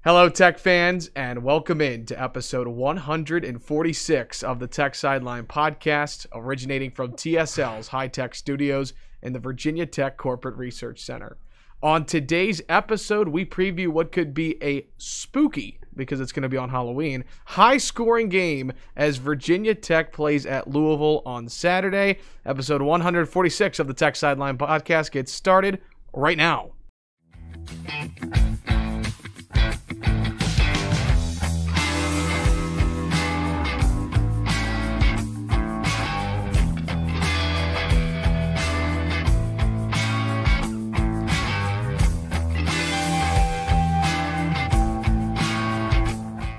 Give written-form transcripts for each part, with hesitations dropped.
Hello, Tech fans, and welcome in to episode 146 of the Tech Sideline Podcast, originating from TSL's high-tech studios in the Virginia Tech Corporate Research Center. On today's episode, we preview what could be a spooky, because it's going to be on Halloween, high-scoring game as Virginia Tech plays at Louisville on Saturday. Episode 146 of the Tech Sideline Podcast gets started right now.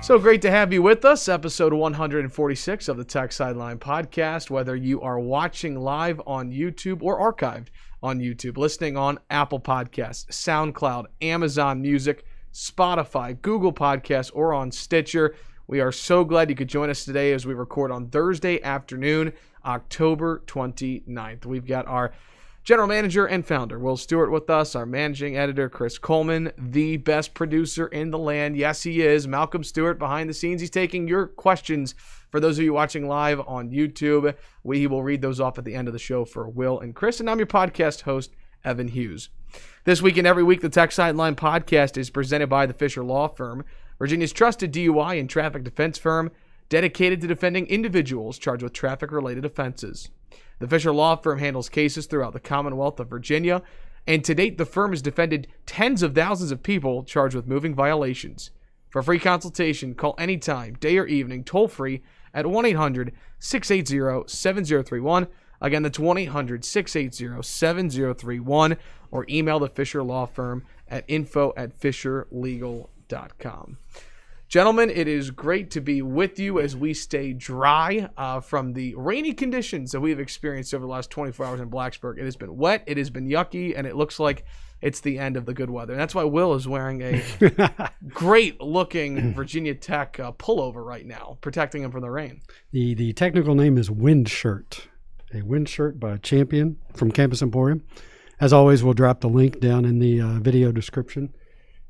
So great to have you with us, episode 146 of the Tech Sideline Podcast, whether you are watching live on YouTube or archived on YouTube, listening on Apple Podcasts, SoundCloud, Amazon Music, Spotify, Google Podcasts, or on Stitcher. We are so glad you could join us today as we record on Thursday afternoon, October 29th. We've got our General Manager and Founder, Will Stewart, with us, our Managing Editor, Chris Coleman, the best producer in the land. Yes, he is. Malcolm Stewart behind the scenes. He's taking your questions for those of you watching live on YouTube. We will read those off at the end of the show for Will and Chris. And I'm your podcast host, Evan Hughes. This week and every week, the Tech Sideline Podcast is presented by the Fisher Law Firm, Virginia's trusted DUI and traffic defense firm, dedicated to defending individuals charged with traffic-related offenses. The Fisher Law Firm handles cases throughout the Commonwealth of Virginia, and to date, the firm has defended tens of thousands of people charged with moving violations. For a free consultation, call anytime, day or evening, toll-free at 1-800-680-7031. Again, that's 1-800-680-7031, or email the Fisher Law Firm at info@fisherlegal.com. Gentlemen, it is great to be with you as we stay dry from the rainy conditions that we've experienced over the last 24 hours in Blacksburg. It has been wet, it has been yucky, and it looks like it's the end of the good weather. And that's why Will is wearing a great-looking Virginia Tech pullover right now, protecting him from the rain. The technical name is Wind Shirt, a wind shirt by Champion from Campus Emporium. As always, we'll drop the link down in the video description.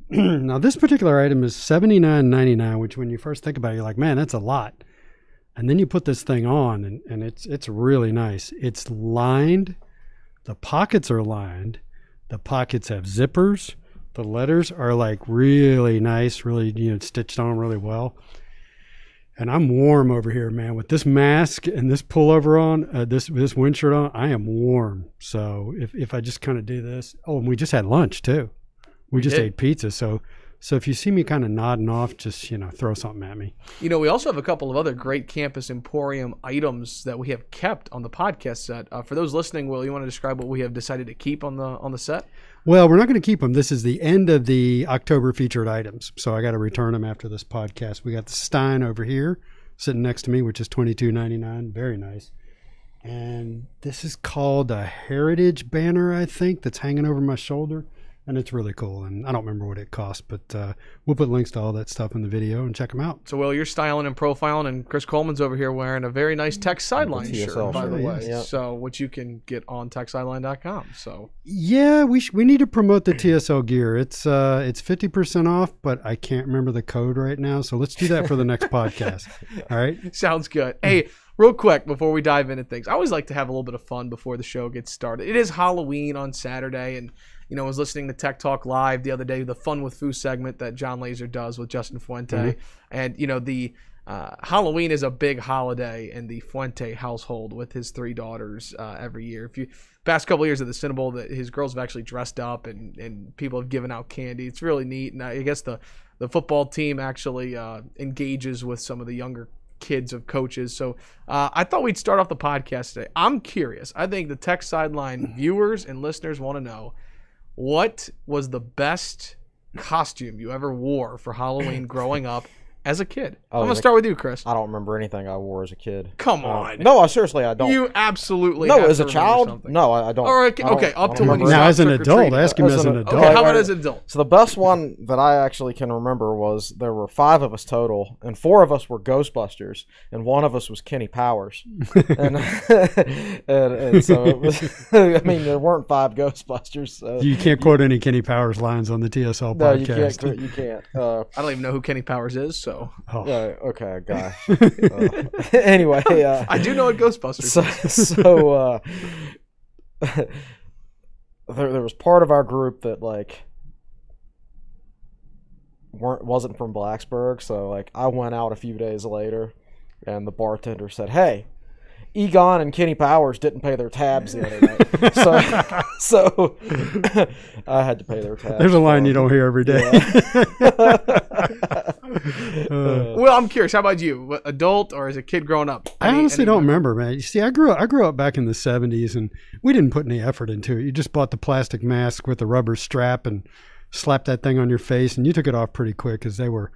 Now, this particular item is $79.99, which when you first think about it, you're like, man, that's a lot. And then you put this thing on, and it's really nice. It's lined. The pockets are lined. The pockets have zippers. The letters are like really nice, really, stitched on really well. And I'm warm over here, man. With this mask and this pullover on, this wind shirt on, I am warm. So if I just kind of do this. Oh, and we just had lunch, too. We just ate pizza, so if you see me kind of nodding off, just, throw something at me. We also have a couple of other great Campus Emporium items that we have kept on the podcast set. For those listening, Will, you want to describe what we have decided to keep on the set? Well, we're not going to keep them. This is the end of the October featured items, so I got to return them after this podcast. We got the Stein over here sitting next to me, which is $22.99. Very nice. And this is called a Heritage banner, I think, that's hanging over my shoulder. And it's really cool, and I don't remember what it costs, but we'll put links to all that stuff in the video and check them out. So, Will, you're styling and profiling, and Chris Coleman's over here wearing a very nice Tech Sideline shirt, by the way. Yep. So, which you can get on techsideline.com. So, yeah, we need to promote the TSL gear. It's 50% off, but I can't remember the code right now. So let's do that for the next podcast. All right. Sounds good. Hey, real quick before we dive into things, I always like to have a little bit of fun before the show gets started. It is Halloween on Saturday, and I was listening to Tech Talk Live the other day, the Fun with Foo segment that John Laser does with Justin Fuente. Mm-hmm. And, the Halloween is a big holiday in the Fuente household with his three daughters every year. Past couple of years at the Cinnabon, that his girls have actually dressed up and people have given out candy. It's really neat. And I guess the football team actually engages with some of the younger kids of coaches. So I thought we'd start off the podcast today. I'm curious. I think the Tech Sideline viewers and listeners want to know, what was the best costume you ever wore for Halloween growing up, as a kid? Oh, I'm going to start with you, Chris. I don't remember anything I wore as a kid. Come on. No, seriously, I don't. You absolutely No, have as to a child? something. No, I don't. Or, okay, up to when you Now, stopped as an trick-or-treating. adult, ask him as an adult. Okay, how about as an adult? So the best one that I actually can remember was there were 5 of us total, and 4 of us were Ghostbusters, and 1 of us was Kenny Powers. and so it was, I mean, there weren't 5 Ghostbusters. So. You can't quote any Kenny Powers lines on the TSL podcast. No, you can't. I don't even know who Kenny Powers is, so. Oh. Yeah, okay, gosh. Anyway. I do know what Ghostbusters is. So there was part of our group that, like, wasn't from Blacksburg, so, like, I went out a few days later, and the bartender said, "Hey, Egon and Kenny Powers didn't pay their tabs the other night." so I had to pay their tabs. There's a line you don't hear every day. Well, I'm curious. How about you? Adult or as a kid growing up? I honestly don't remember, man. You see, I grew up back in the 70s, and we didn't put any effort into it. You just bought the plastic mask with the rubber strap and slapped that thing on your face, and you took it off pretty quick because they were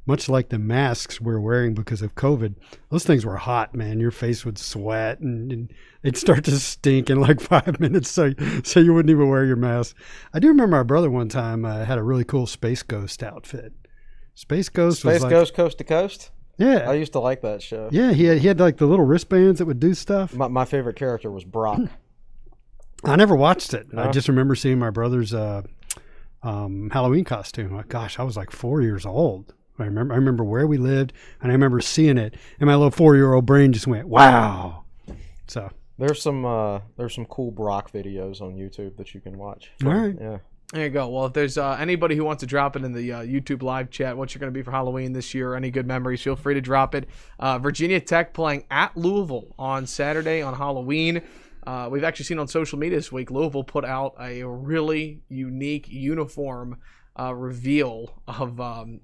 much like the masks we're wearing because of COVID. Those things were hot, man. Your face would sweat, and it'd start to stink in like 5 minutes, so you wouldn't even wear your mask. I do remember my brother one time had a really cool Space Ghost outfit. Space Ghost Coast to Coast? Yeah. I used to like that show. Yeah, he had like the little wristbands that would do stuff. My favorite character was Brock. I never watched it. No? I just remember seeing my brother's Halloween costume. Gosh, I was like 4 years old. I remember where we lived, and I remember seeing it, and my little 4-year-old brain just went, "Wow!" So there's some cool Brock videos on YouTube that you can watch. All right, yeah. There you go. Well, if there's anybody who wants to drop it in the YouTube live chat, what you're going to be for Halloween this year, or any good memories, feel free to drop it. Virginia Tech playing at Louisville on Saturday on Halloween. We've actually seen on social media this week, Louisville put out a really unique uniform reveal of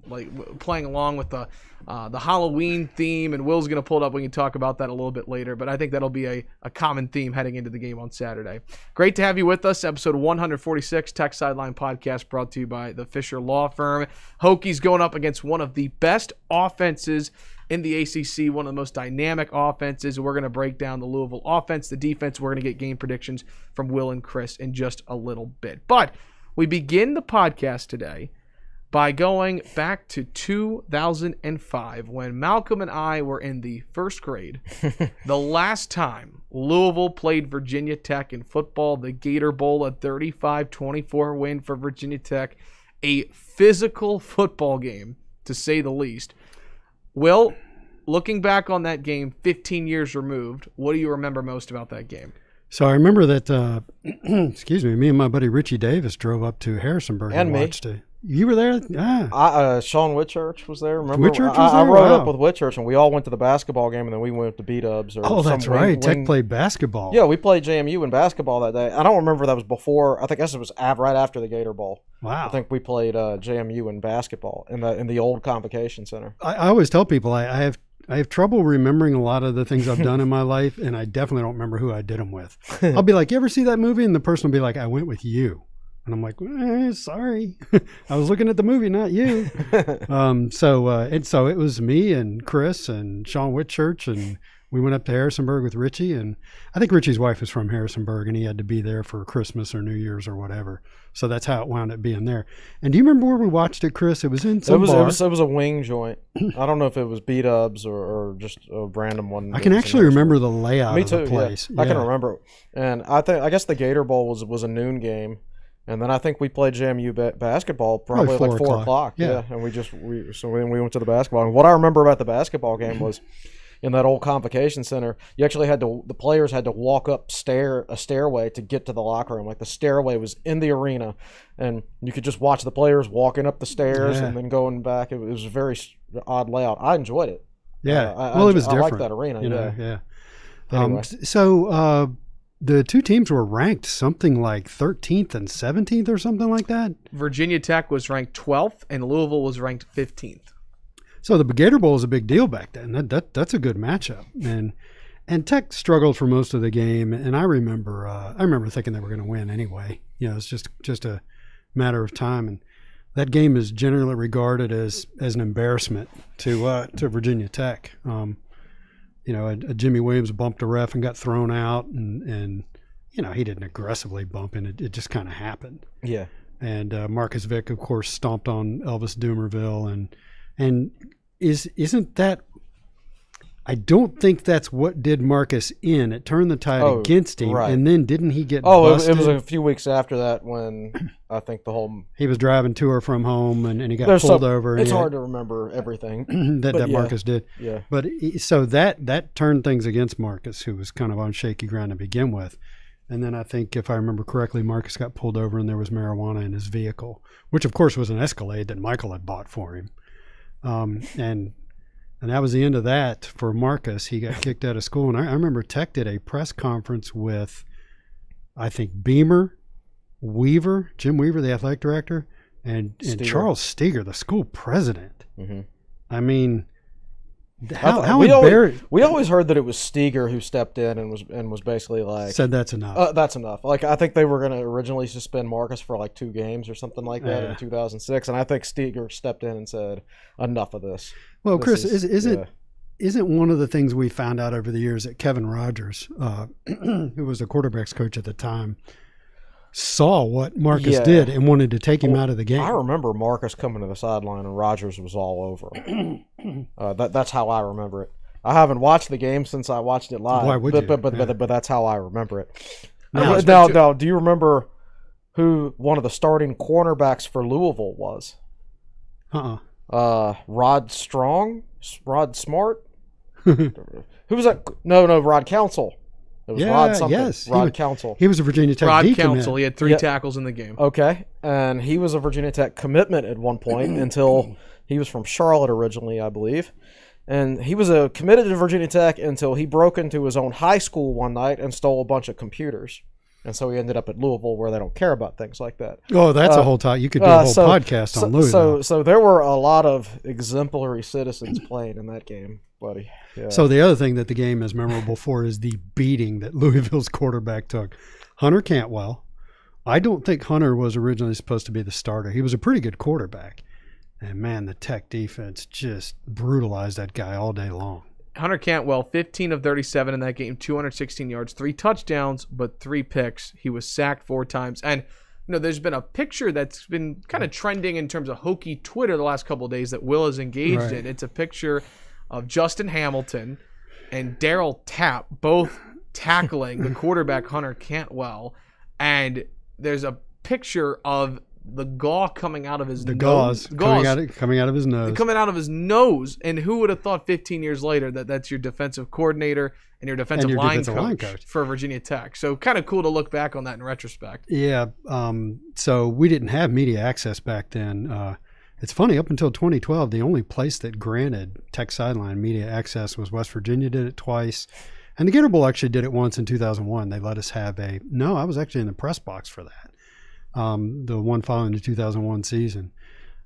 like playing along with the Halloween theme, and Will's going to pull it up. We can talk about that a little bit later, but I think that'll be a common theme heading into the game on Saturday. Great to have you with us. Episode 146, Tech Sideline Podcast, brought to you by the Fisher Law Firm. Hokies going up against one of the best offenses in the ACC, one of the most dynamic offenses. We're going to break down the Louisville offense, the defense. We're going to get game predictions from Will and Chris in just a little bit. But we begin the podcast today by going back to 2005 when Malcolm and I were in the first grade. The last time Louisville played Virginia Tech in football, the Gator Bowl, a 35-24 win for Virginia Tech, a physical football game, to say the least. Will, looking back on that game 15 years removed, what do you remember most about that game? So I remember that, excuse me, me and my buddy Richie Davis drove up to Harrisonburg and watched it. You were there? Ah. Sean Whitchurch was there. Remember? Whitchurch was there? I rode up with Whitchurch, and we all went to the basketball game, and then we went to B-Dubs. Oh, that's right. Tech played basketball. Yeah, we played JMU in basketball that day. I don't remember if that was before. I guess it was right after the Gator Bowl. Wow. I think we played JMU in basketball in the old Convocation Center. I always tell people I have trouble remembering a lot of the things I've done in my life, and I definitely don't remember who I did them with. I'll be like, "You ever see that movie?" And the person will be like, "I went with you." And I'm like, sorry. I was looking at the movie, not you. So it was me and Chris and Sean Whitchurch, and we went up to Harrisonburg with Richie. And I think Richie's wife is from Harrisonburg, and he had to be there for Christmas or New Year's or whatever. So that's how it wound up being there. And do you remember where we watched it, Chris? It was in some bar. It was a wing joint. I don't know if it was B-Dubs or just a random one. I can actually remember the layout of the place. Yeah. I can remember. And I guess the Gator Bowl was a noon game. And then I think we played JMU basketball probably like 4 o'clock. Yeah. And we went to the basketball. And what I remember about the basketball game was in that old Convocation Center, you actually the players had to walk up a stairway to get to the locker room. Like the stairway was in the arena, and you could just watch the players walking up the stairs and then going back. It was a very odd layout. I enjoyed it. Yeah. It was different. I liked that arena. Yeah. Anyway. The two teams were ranked something like 13th and 17th or something like that. Virginia Tech was ranked 12th, and Louisville was ranked 15th. So the Gator Bowl was a big deal back then. That's a good matchup. And Tech struggled for most of the game, and I remember thinking they were going to win anyway. It's just a matter of time. And that game is generally regarded as an embarrassment to Virginia Tech. Jimmy Williams bumped a ref and got thrown out, and he didn't aggressively bump him. It just kind of happened. Yeah. And Marcus Vick, of course, stomped on Elvis Doomerville, and isn't that? I don't think that's what did Marcus in. It turned the tide against him, right. And then didn't he get busted? It was a few weeks after that when I think he was driving to or from home, and he got pulled over. It's hard to remember everything that Marcus did. Yeah. But so that turned things against Marcus, who was kind of on shaky ground to begin with. And then I think, if I remember correctly, Marcus got pulled over and there was marijuana in his vehicle, which, of course, was an Escalade that Michael had bought for him. And that was the end of that for Marcus. He got kicked out of school. And I remember Tech did a press conference with, I think, Jim Weaver, the athletic director, and Charles Steger, the school president. Mm-hmm. I mean, how embarrassing. We always heard that it was Steger who stepped in and was basically like, said that's enough. That's enough. Like, I think they were going to originally suspend Marcus for like 2 games or something like that in 2006, and I think Steger stepped in and said, enough of this. Well, Chris, isn't one of the things we found out over the years that Kevin Rogers, who was the quarterback's coach at the time, saw what Marcus did and wanted to take him out of the game? I remember Marcus coming to the sideline and Rogers was all over him. That's how I remember it. I haven't watched the game since I watched it live. Why would you? But that's how I remember it. Now, do you remember who one of the starting cornerbacks for Louisville was? Rod Smart? Who was that? No, Rod Council. It was Rod something. Yes. Rod Council. He was a Virginia Tech Rod Council. He had 3 tackles in the game. Okay. And he was a Virginia Tech commitment at one point until he was from Charlotte originally, I believe. And he was committed to Virginia Tech until he broke into his own high school one night and stole a bunch of computers. And so he ended up at Louisville, where they don't care about things like that. Oh, that's a whole time. You could do a whole podcast on Louisville. So there were a lot of exemplary citizens playing in that game, buddy. Yeah. So the other thing that the game is memorable for is the beating that Louisville's quarterback took. Hunter Cantwell. I don't think Hunter was originally supposed to be the starter. He was a pretty good quarterback. And, man, the Tech defense just brutalized that guy all day long. Hunter Cantwell, 15 of 37 in that game, 216 yards, 3 touchdowns, but 3 picks. He was sacked 4 times. And, there's been a picture that's been kind of trending in terms of Hokie Twitter the last couple of days that Will is engaged in. It's a picture of Justin Hamilton and Darryl Tapp both tackling the quarterback Hunter Cantwell. And there's a picture of the gauze coming out of his nose. Coming out of his nose. Coming out of his nose. And who would have thought 15 years later that that's your defensive coordinator and your defensive line coach for Virginia Tech. So kind of cool to look back on that in retrospect. Yeah. So we didn't have media access back then. It's funny, up until 2012, the only place that granted Tech Sideline media access was West Virginia. Did it twice. And the Gator Bowl actually did it once in 2001. They let us have I was actually in the press box for that. The one following the 2001 season.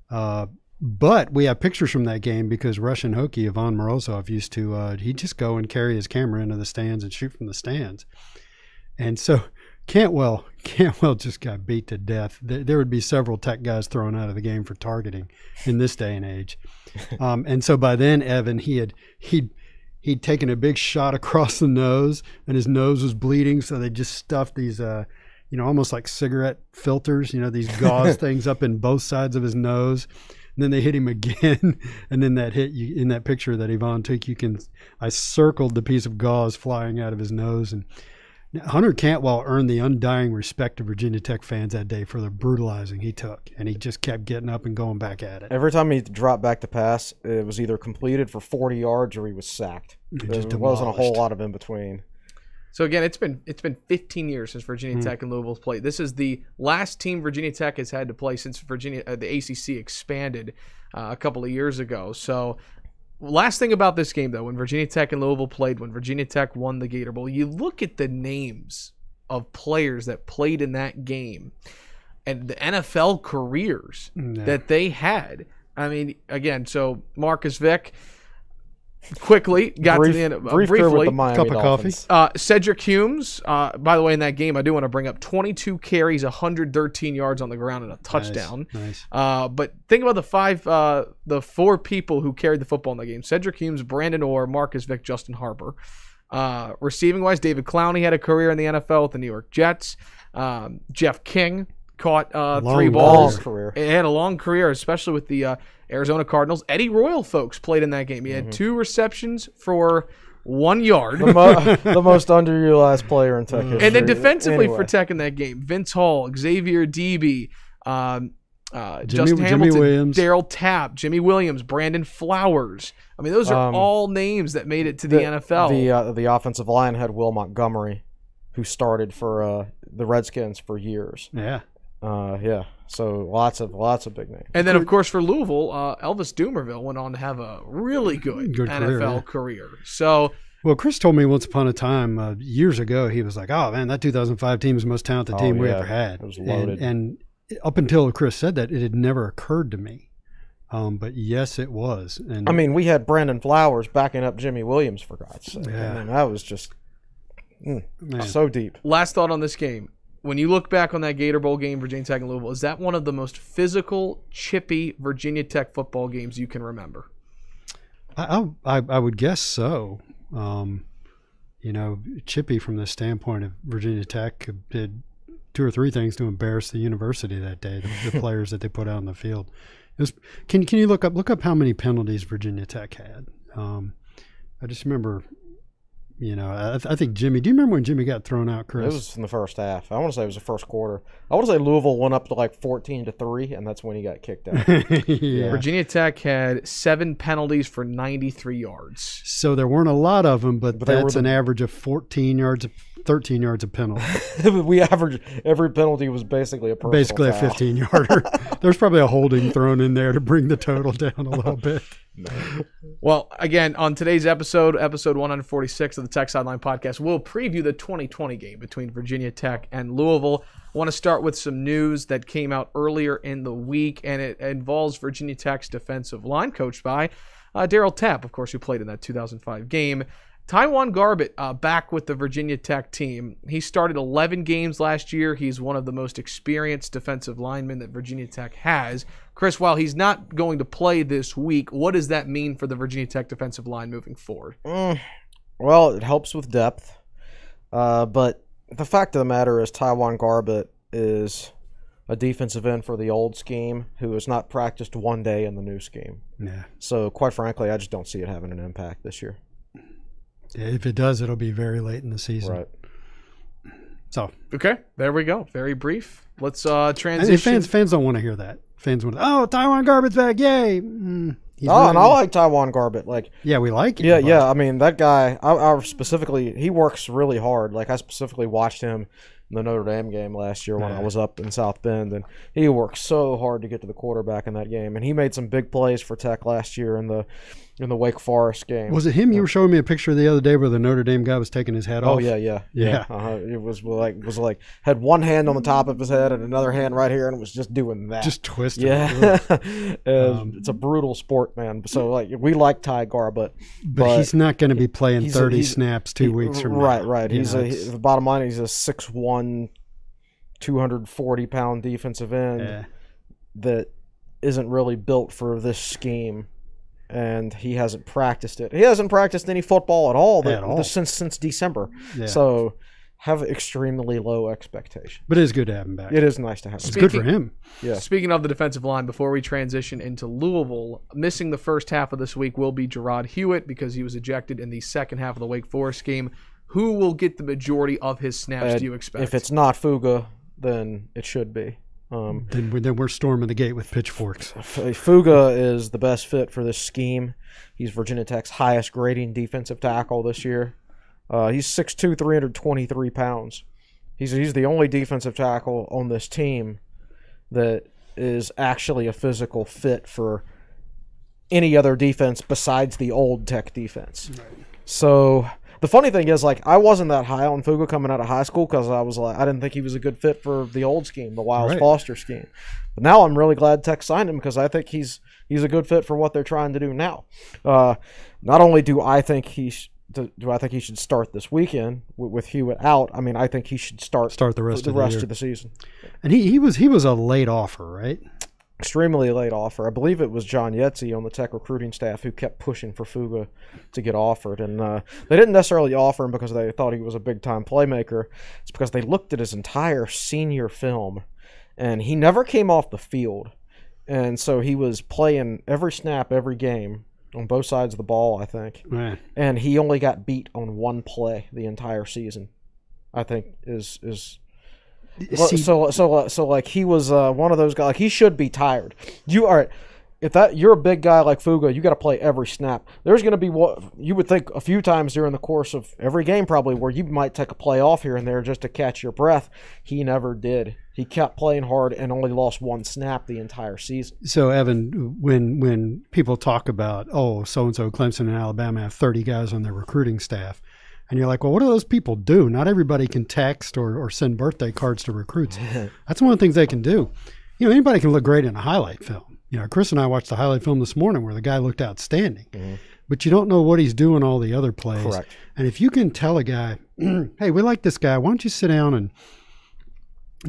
But we have pictures from that game because Russian Hokie, Ivan Morozov, used to, he'd just go and carry his camera into the stands and shoot from the stands. And so Cantwell just got beat to death. There would be several Tech guys thrown out of the game for targeting in this day and age. And so by then, Evan, he'd taken a big shot across the nose and his nose was bleeding. So they just stuffed these, almost like cigarette filters, these gauze things up in both sides of his nose. And then they hit him again. And then that hit you in that picture that Yvonne took, I circled the piece of gauze flying out of his nose. And Hunter Cantwell earned the undying respect of Virginia Tech fans that day for the brutalizing he took. And he just kept getting up and going back at it. Every time he dropped back to pass, it was either completed for 40 yards or he was sacked. There wasn't a whole lot of in between. So again, it's been 15 years since Virginia Tech and Louisville's played. This is the last team Virginia Tech has had to play since the ACC expanded a couple of years ago. So last thing about this game, though, when Virginia Tech and Louisville played, when Virginia Tech won the Gator Bowl, you look at the names of players that played in that game and the NFL careers that they had. I mean, again, so Marcus Vick, quickly got to the end. Briefly with the Miami cup of Dolphins. coffee. Cedric Humes, by the way, in that game, I do want to bring up 22 carries, 113 yards on the ground, and a touchdown. Nice. But think about the four people who carried the football in that game: Cedric Humes, Brandon Orr, Marcus Vick, Justin Harper. Receiving wise, David Clowney had a career in the NFL with the New York Jets. Jeff King caught 3 balls. He had a long career, especially with the Arizona Cardinals. Eddie Royal, folks, played in that game. He had 2 receptions for 1 yard. The most underutilized player in Tech history. And then defensively for Tech in that game, Vince Hall, Xavier Deebe, Justin Hamilton, Darryl Tapp, Jimmy Williams, Brandon Flowers. I mean, those are all names that made it to the NFL. The offensive line had Will Montgomery, who started for the Redskins for years. Yeah. So lots of big names. And then, of course, for Louisville, Elvis Dumerville went on to have a really good NFL career. So, well, Chris told me once upon a time, years ago, he was like, "Oh man, that 2005 team is the most talented team we ever had." It was loaded. And up until Chris said that, it had never occurred to me. But yes, it was. And I mean, we had Brandon Flowers backing up Jimmy Williams, for God's sake. Yeah. I mean, that was just so deep. Last thought on this game. When you look back on that Gator Bowl game, Virginia Tech and Louisville, is that one of the most physical, chippy Virginia Tech football games you can remember? I would guess so. Chippy from the standpoint of Virginia Tech did 2 or 3 things to embarrass the university that day, the players that they put out on the field. Can you look up how many penalties Virginia Tech had? I just remember, I think Jimmy. Do you remember when Jimmy got thrown out, Chris? It was in the first half. I want to say it was the first quarter. I want to say Louisville went up to like 14-3, and that's when he got kicked out. Yeah. Virginia Tech had 7 penalties for 93 yards. So there weren't a lot of them, but that's an average of 13 yards of penalty. We averaged every penalty was basically a personal basically foul. A 15-yarder. There's probably a holding thrown in there to bring the total down a little bit. Well, again, on today's episode 146 of the Tech Sideline Podcast, we'll preview the 2020 game between Virginia Tech and Louisville. I want to start with some news that came out earlier in the week, and it involves Virginia Tech's defensive line, coached by Darryl Tapp, of course, who played in that 2005 game. Tywan Garbett back with the Virginia Tech team. He started 11 games last year. He's one of the most experienced defensive linemen that Virginia Tech has. Chris, while he's not going to play this week, what does that mean for the Virginia Tech defensive line moving forward? Well, it helps with depth. But the fact of the matter is Tywan Garbett is a defensive end for the old scheme who has not practiced one day in the new scheme. Yeah. So, quite frankly, I just don't see it having an impact this year. If it does, it'll be very late in the season. Right. So okay, there we go. Very brief. Let's transition. Fans don't want to hear that. Fans want, Tywan Garbett's back, yay! And I like Tywan Garbett. We like him. Yeah. I mean, that guy. I specifically, he works really hard. I specifically watched him in the Notre Dame game last year when I was up in South Bend, and he worked so hard to get to the quarterback in that game. And he made some big plays for Tech last year in the Wake Forest game. Was it him? You were showing me a picture the other day where the Notre Dame guy was taking his hat off. Oh yeah. It was like had one hand on the top of his head and another hand right here, and was just doing that, just twisting. Yeah, it's a brutal sport, man. So we like Ty Garbett, but he's not going to be playing 30 snaps 2 weeks from now. Right. The bottom line, he's a 6'1", 240-pound defensive end that isn't really built for this scheme. And he hasn't practiced it. He hasn't practiced any football at all since December. Yeah. So have extremely low expectations. But it is good to have him back. It is nice to have him. It's good for him. Yeah. Speaking of the defensive line, before we transition into Louisville, missing the first half of this week will be Gerard Hewitt because he was ejected in the second half of the Wake Forest game. Who will get the majority of his snaps, do you expect? If it's not Fuga, then it should be. Then we're storming the gate with pitchforks. Fuga is the best fit for this scheme. He's Virginia Tech's highest grading defensive tackle this year. He's 6'2", 323 pounds. He's the only defensive tackle on this team that is actually a physical fit for any other defense besides the old Tech defense. Right. So the funny thing is, I wasn't that high on Fuga coming out of high school because I didn't think he was a good fit for the old scheme, the Wiles Foster scheme. But now I'm really glad Tech signed him because I think he's he's a good fit for what they're trying to do now. Not only do I think he should start this weekend with Hewitt out. I mean, I think he should start the rest of the season. And he was a late offer, right? Extremely late offer. I believe it was John Yetzi on the Tech recruiting staff who kept pushing for Fuga to get offered. And they didn't necessarily offer him because they thought he was a big-time playmaker. It's because they looked at his entire senior film, and he never came off the field. And so he was playing every snap, every game on both sides of the ball, I think. Right. And he only got beat on one play the entire season, I think, is so like he was one of those guys. Like, he should be tired. You're a big guy like Fuga, you got to play every snap. There's going to be what you would think a few times during the course of every game probably where you might take a play off here and there just to catch your breath. He never did. He kept playing hard and only lost one snap the entire season. So, Evan, when people talk about, so-and-so, Clemson and Alabama have 30 guys on their recruiting staff, and you're like, well, what do those people do? Not everybody can text or send birthday cards to recruits. That's one of the things they can do. Anybody can look great in a highlight film. Chris and I watched the highlight film this morning where the guy looked outstanding. Mm-hmm. But you don't know what he's doing all the other plays. Correct. And if you can tell a guy, hey, we like this guy, why don't you sit down and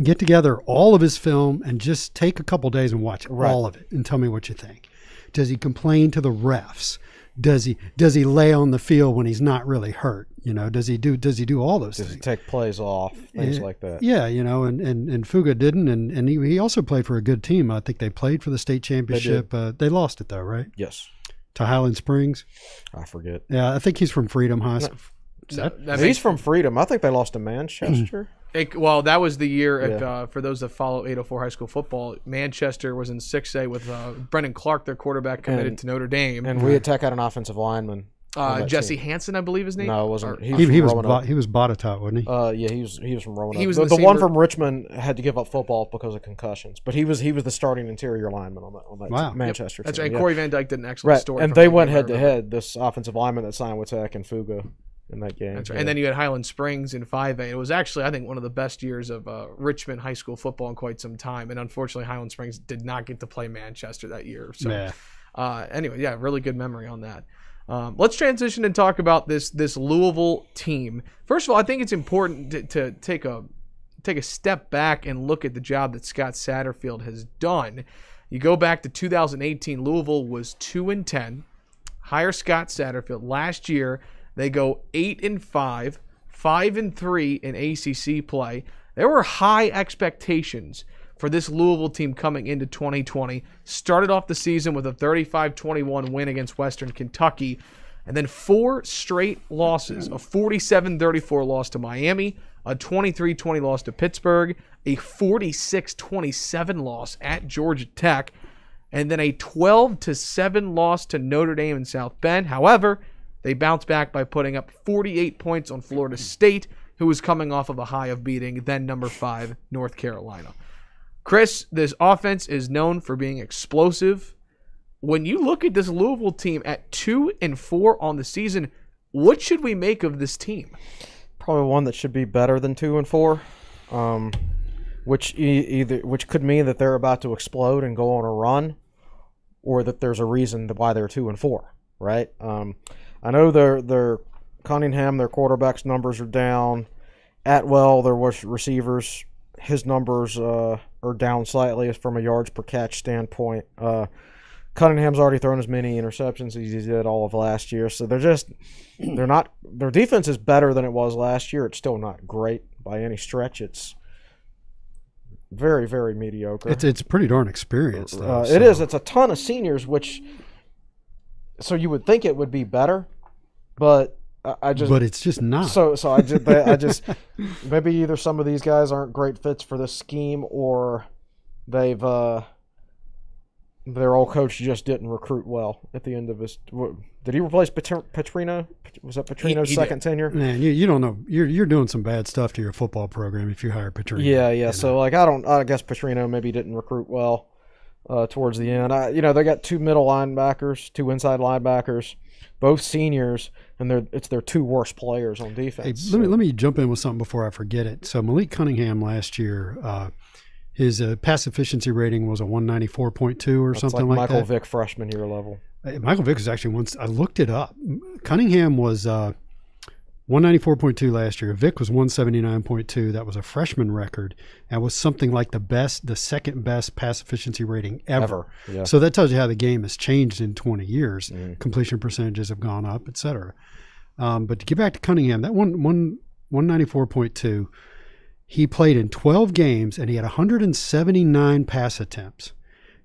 get together all of his film and just take a couple days and watch all of it and tell me what you think. Does he complain to the refs? Does he lay on the field when he's not really hurt? Does he do all those things? Does he take plays off? Things like that. Yeah, and Fuga didn't, and he also played for a good team. I think they played for the state championship. They lost it though, right? Yes. To Highland Springs. I forget. Yeah, I think he's from Freedom High. He's from Freedom. I think they lost to Manchester. That was the year, for those that follow 804 high school football, Manchester was in 6A with Brendan Clark, their quarterback, committed to Notre Dame. And we at Tech had an offensive lineman. Jesse Hansen, I believe his name. No, it wasn't. He was Botetourt, wasn't he? Yeah, he was from Roanoke. He was the one from Richmond had to give up football because of concussions, but he was the starting interior lineman on that Manchester team. That's right. Corey Van Dyke did an excellent story. And they went head to head. This offensive lineman that signed with Tech and Fuga in that game. That's right. And then you had Highland Springs in 5A. It was actually, I think, one of the best years of Richmond high school football in quite some time. And unfortunately, Highland Springs did not get to play Manchester that year. So, anyway, really good memory on that. Let's transition and talk about this Louisville team. First of all, I think it's important to take a step back and look at the job that Scott Satterfield has done. You go back to 2018, Louisville was 2-10. Hire Scott Satterfield. Last year, they go 8-5, 5-3 in ACC play. There were high expectations for this Louisville team coming into 2020. Started off the season with a 35-21 win against Western Kentucky, and then 4 straight losses, a 47-34 loss to Miami, a 23-20 loss to Pittsburgh, a 46-27 loss at Georgia Tech, and then a 12-7 loss to Notre Dame and South Bend. However, they bounced back by putting up 48 points on Florida State, who was coming off of a high of beating then number 5 North Carolina. Chris, this offense is known for being explosive. When you look at this Louisville team at 2-4 on the season, what should we make of this team? Probably one that should be better than 2-4, which could mean that they're about to explode and go on a run, or that there's a reason why they're 2-4. Right? I know their Cunningham, their quarterback's numbers are down. Atwell, their receivers, his numbers are down slightly from a yards per catch standpoint. Cunningham's already thrown as many interceptions as he did all of last year, so they're not. Their defense is better than it was last year. It's still not great by any stretch. It's very, very mediocre. It's pretty darn experienced, though. It is. It's a ton of seniors, so you would think it would be better, but but it's just not. So I just maybe either some of these guys aren't great fits for this scheme, or their old coach just didn't recruit well at the end of his. Did he replace Petrino? Was that Petrino's second tenure? Man, you don't know. You're doing some bad stuff to your football program if you hire Petrino. Yeah. So I guess Petrino maybe didn't recruit well towards the end. They got 2 middle linebackers, 2 inside linebackers, both seniors, and it's their 2 worst players on defense. Hey, let me jump in with something before I forget it. So Malik Cunningham last year, His pass efficiency rating was a 194.2 or something like that. Michael Vick freshman year level. Michael Vick was actually once, I looked it up. Cunningham was 194.2 last year. Vick was 179.2. That was a freshman record. That was something like the second best pass efficiency rating ever. Yeah. So that tells you how the game has changed in 20 years. Completion percentages have gone up, et cetera. But to get back to Cunningham, that 194.2, he played in 12 games and he had 179 pass attempts.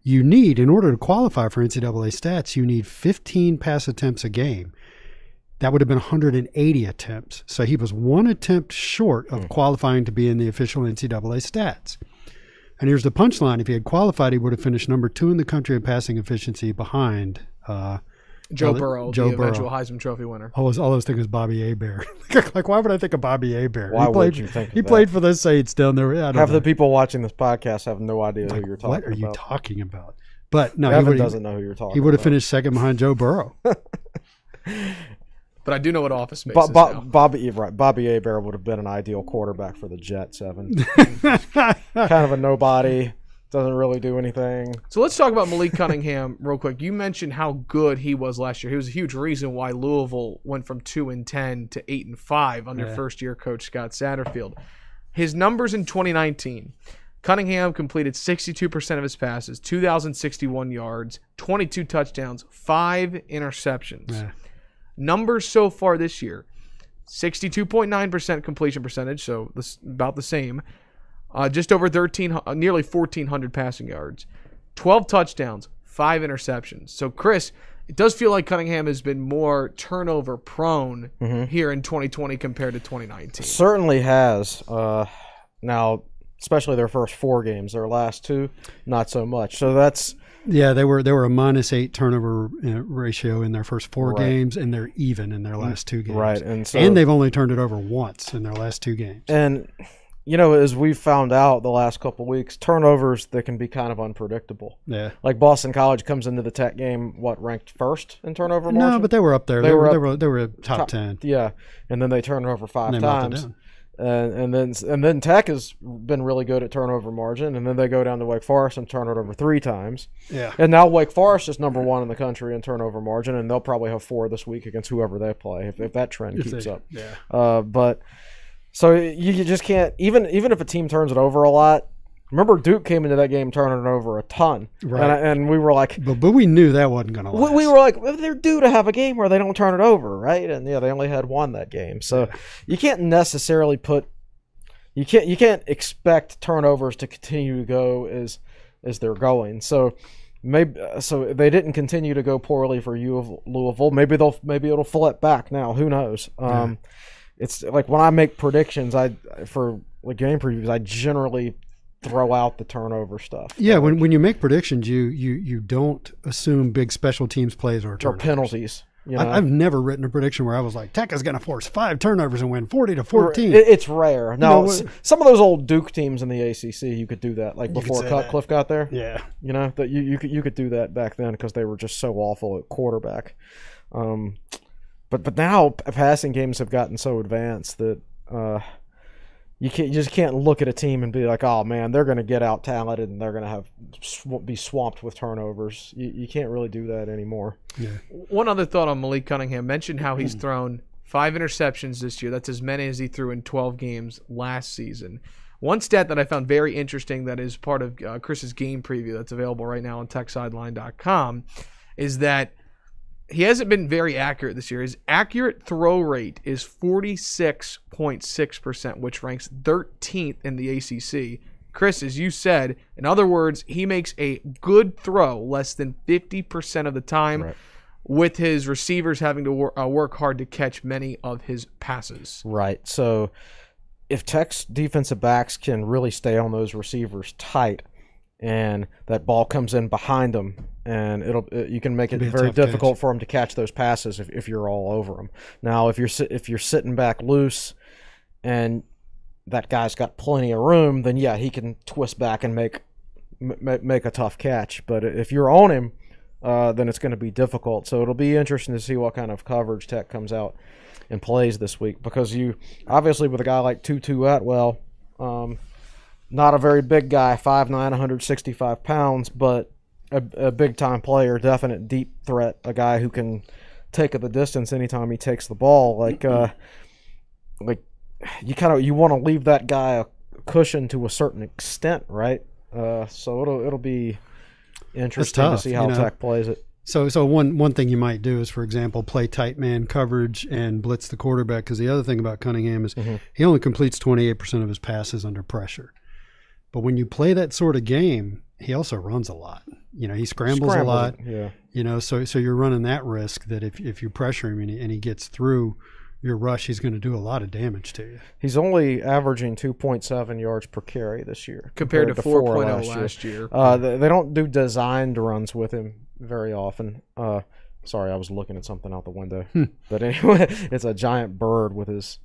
You need, in order to qualify for NCAA stats, you need 15 pass attempts a game. That would have been 180 attempts. So he was one attempt short of qualifying to be in the official NCAA stats. And here's the punchline. If he had qualified, he would have finished number 2 in the country in passing efficiency behind Joe Burrow, the eventual Heisman Trophy winner. All I was thinking was Bobby Hebert. Like, why would I think of Bobby Hebert? Why would you think of He played for the Saints down there. Half the people watching this podcast have no idea who you're talking about. What are you talking about? But no, Evan doesn't know who you're talking about. He would have finished second behind Joe Burrow. But I do know what Office Space is now. Bobby Hebert would have been an ideal quarterback for the Jets, Evan. Kind of a nobody. Doesn't really do anything. So let's talk about Malik Cunningham real quick. You mentioned how good he was last year. He was a huge reason why Louisville went from 2-10 to 8-5 under first-year coach Scott Satterfield. His numbers in 2019: Cunningham completed 62% of his passes, 2,061 yards, 22 touchdowns, 5 interceptions. Yeah. Numbers so far this year: 62.9% completion percentage, so about the same. Just over nearly 1,400 passing yards, 12 touchdowns, 5 interceptions. So, Chris, it does feel like Cunningham has been more turnover prone here in 2020 compared to 2019. Certainly has. Now, especially their first 4 games. Their last 2, not so much. So that's... Yeah, they were a -8 turnover ratio in their first 4 games, and they're even in their last 2 games. Right, and they've only turned it over once in their last 2 games. And... You know, as we've found out the last couple of weeks, turnovers, they can be kind of unpredictable. Yeah. Like Boston College comes into the Tech game, ranked first in turnover margin? No, but they were up there. They were top 10. Yeah, and then they turned over 5 times. And then Tech has been really good at turnover margin, and then they go down to Wake Forest and turn it over 3 times. Yeah. And now Wake Forest is number 1 in the country in turnover margin, and they'll probably have 4 this week against whoever they play if that trend keeps up. Yeah. But... So you just can't, even if a team turns it over a lot. Remember, Duke came into that game turning it over a ton, right? And we were like, but we knew that wasn't going to last. We were like, well, they're due to have a game where they don't turn it over, right? And yeah, they only had 1 that game, so you can't necessarily you can't expect turnovers to continue to go as they're going. So so they didn't continue to go poorly for Louisville. Maybe it'll flip back now. Who knows? It's like when I make predictions, for game previews, I generally throw out the turnover stuff. Yeah, when you make predictions, you don't assume big special teams plays or turnovers. Or penalties. You know? I've never written a prediction where I was like, Tech is going to force 5 turnovers and win 40-14. It's rare. Now, some of those old Duke teams in the ACC, you could do that, like before Cutcliffe got there. Yeah, you know that you could do that back then because they were just so awful at quarterback. But now passing games have gotten so advanced that you just can't look at a team and be like, oh man, they're going to get out talented and they're going to be swamped with turnovers. You can't really do that anymore. Yeah. One other thought on Malik Cunningham. Mentioned how he's thrown 5 interceptions this year. That's as many as he threw in 12 games last season. One stat that I found very interesting that is part of Chris's game preview that's available right now on TechSideline.com is that he hasn't been very accurate this year. His accurate throw rate is 46.6%, which ranks 13th in the ACC. Chris, as you said, in other words, he makes a good throw less than 50% of the time, with his receivers having to work hard to catch many of his passes. Right. So if Tech's defensive backs can really stay on those receivers tight, and that ball comes in behind them, and you can make it very difficult for them to catch those passes if you're all over them. Now, if you're sitting back loose, and that guy's got plenty of room, then yeah, he can twist back and make a tough catch. But if you're on him, then it's going to be difficult. So it'll be interesting to see what kind of coverage Tech comes out and plays this week, because you obviously with a guy like Tutu Atwell. not a very big guy, 5'9", 165 pounds, but a big-time player, definite deep threat, a guy who can take it the distance anytime he takes the ball. Like you want to leave that guy a cushion to a certain extent, right? So it'll be interesting to see how Tech plays it. So one thing you might do is, for example, play tight man coverage and blitz the quarterback, because the other thing about Cunningham is he only completes 28% of his passes under pressure. But when you play that sort of game, he also runs a lot. He scrambles a lot. Yeah. So you're running that risk that if you pressure him and he gets through your rush, he's going to do a lot of damage to you. He's only averaging 2.7 yards per carry this year compared to 4.0 last year. They don't do designed runs with him very often. Sorry, I was looking at something out the window. But anyway, it's a giant bird with his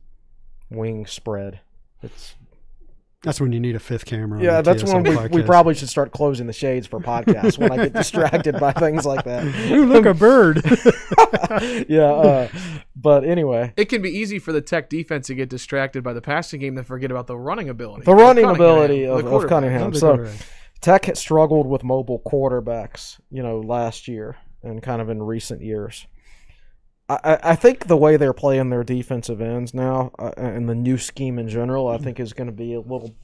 wings spread. That's when you need a fifth camera. Yeah, that's when we probably should start closing the shades for podcasts when I get distracted by things like that. Ooh, look, a bird. Yeah, but anyway. It can be easy for the Tech defense to get distracted by the passing game and forget about the running ability. The running ability of Cunningham. So Tech has struggled with mobile quarterbacks, last year and kind of in recent years. I think the way they're playing their defensive ends now and the new scheme in general, I think is going to be a little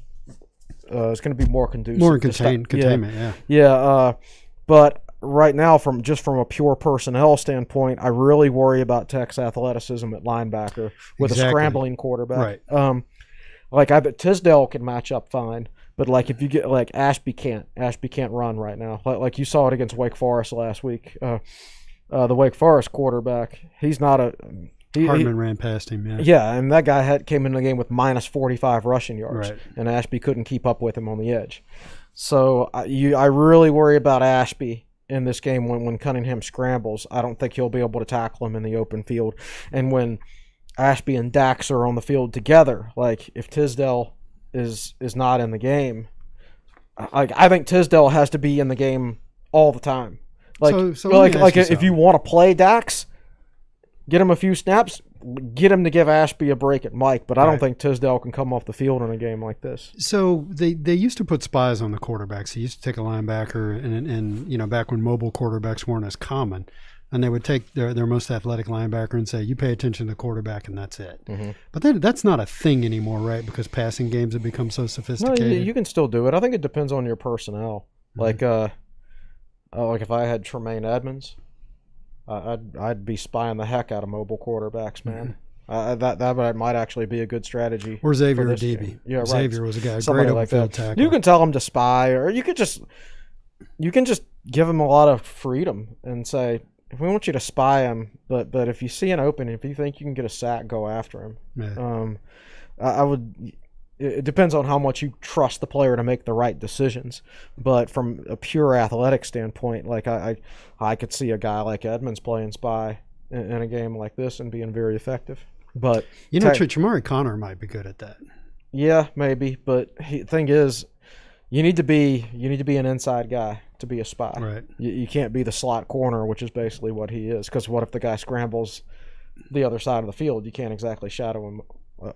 it's going to be more conducive. More containment, yeah. But right now, from a pure personnel standpoint, I really worry about Tech's athleticism at linebacker with a scrambling quarterback. Right. I bet Tisdale can match up fine. But if you get Ashby can't run right now. Like you saw it against Wake Forest last week. The Wake Forest quarterback, he's not a. Hartman ran past him. Yeah. Yeah, and that guy came in the game with minus 45 rushing yards, right. And Ashby couldn't keep up with him on the edge. So I really worry about Ashby in this game when Cunningham scrambles. I don't think he'll be able to tackle him in the open field, and when Ashby and Dax are on the field together, if Tisdale is not in the game, I think Tisdale has to be in the game all the time. If you want to play Dax, get him a few snaps, get him to give Ashby a break at Mike, but I don't think Tisdale can come off the field in a game like this. So they used to put spies on the quarterbacks. They used to take a linebacker, and back when mobile quarterbacks weren't as common, and they would take their most athletic linebacker and say, you pay attention to the quarterback, and that's it. But that's not a thing anymore, right? Because passing games have become so sophisticated. No, you can still do it. I think it depends on your personnel. If I had Tremaine Edmonds, I'd be spying the heck out of mobile quarterbacks, man. That might actually be a good strategy. Or Xavier Adebe. Yeah, right. Xavier was a guy great open field tackle. You can tell him to spy, or you can just give him a lot of freedom and say, if we want you to spy him, but if you see an opening, if you think you can get a sack, go after him. Yeah. I would. It depends on how much you trust the player to make the right decisions. But from a pure athletic standpoint, I could see a guy like Edmonds playing spy in a game like this and being very effective. But Chamari Connor might be good at that. Yeah, maybe. But the thing is, you need to be an inside guy to be a spy. Right. You can't be the slot corner, which is basically what he is. Because what if the guy scrambles the other side of the field? You can't exactly shadow him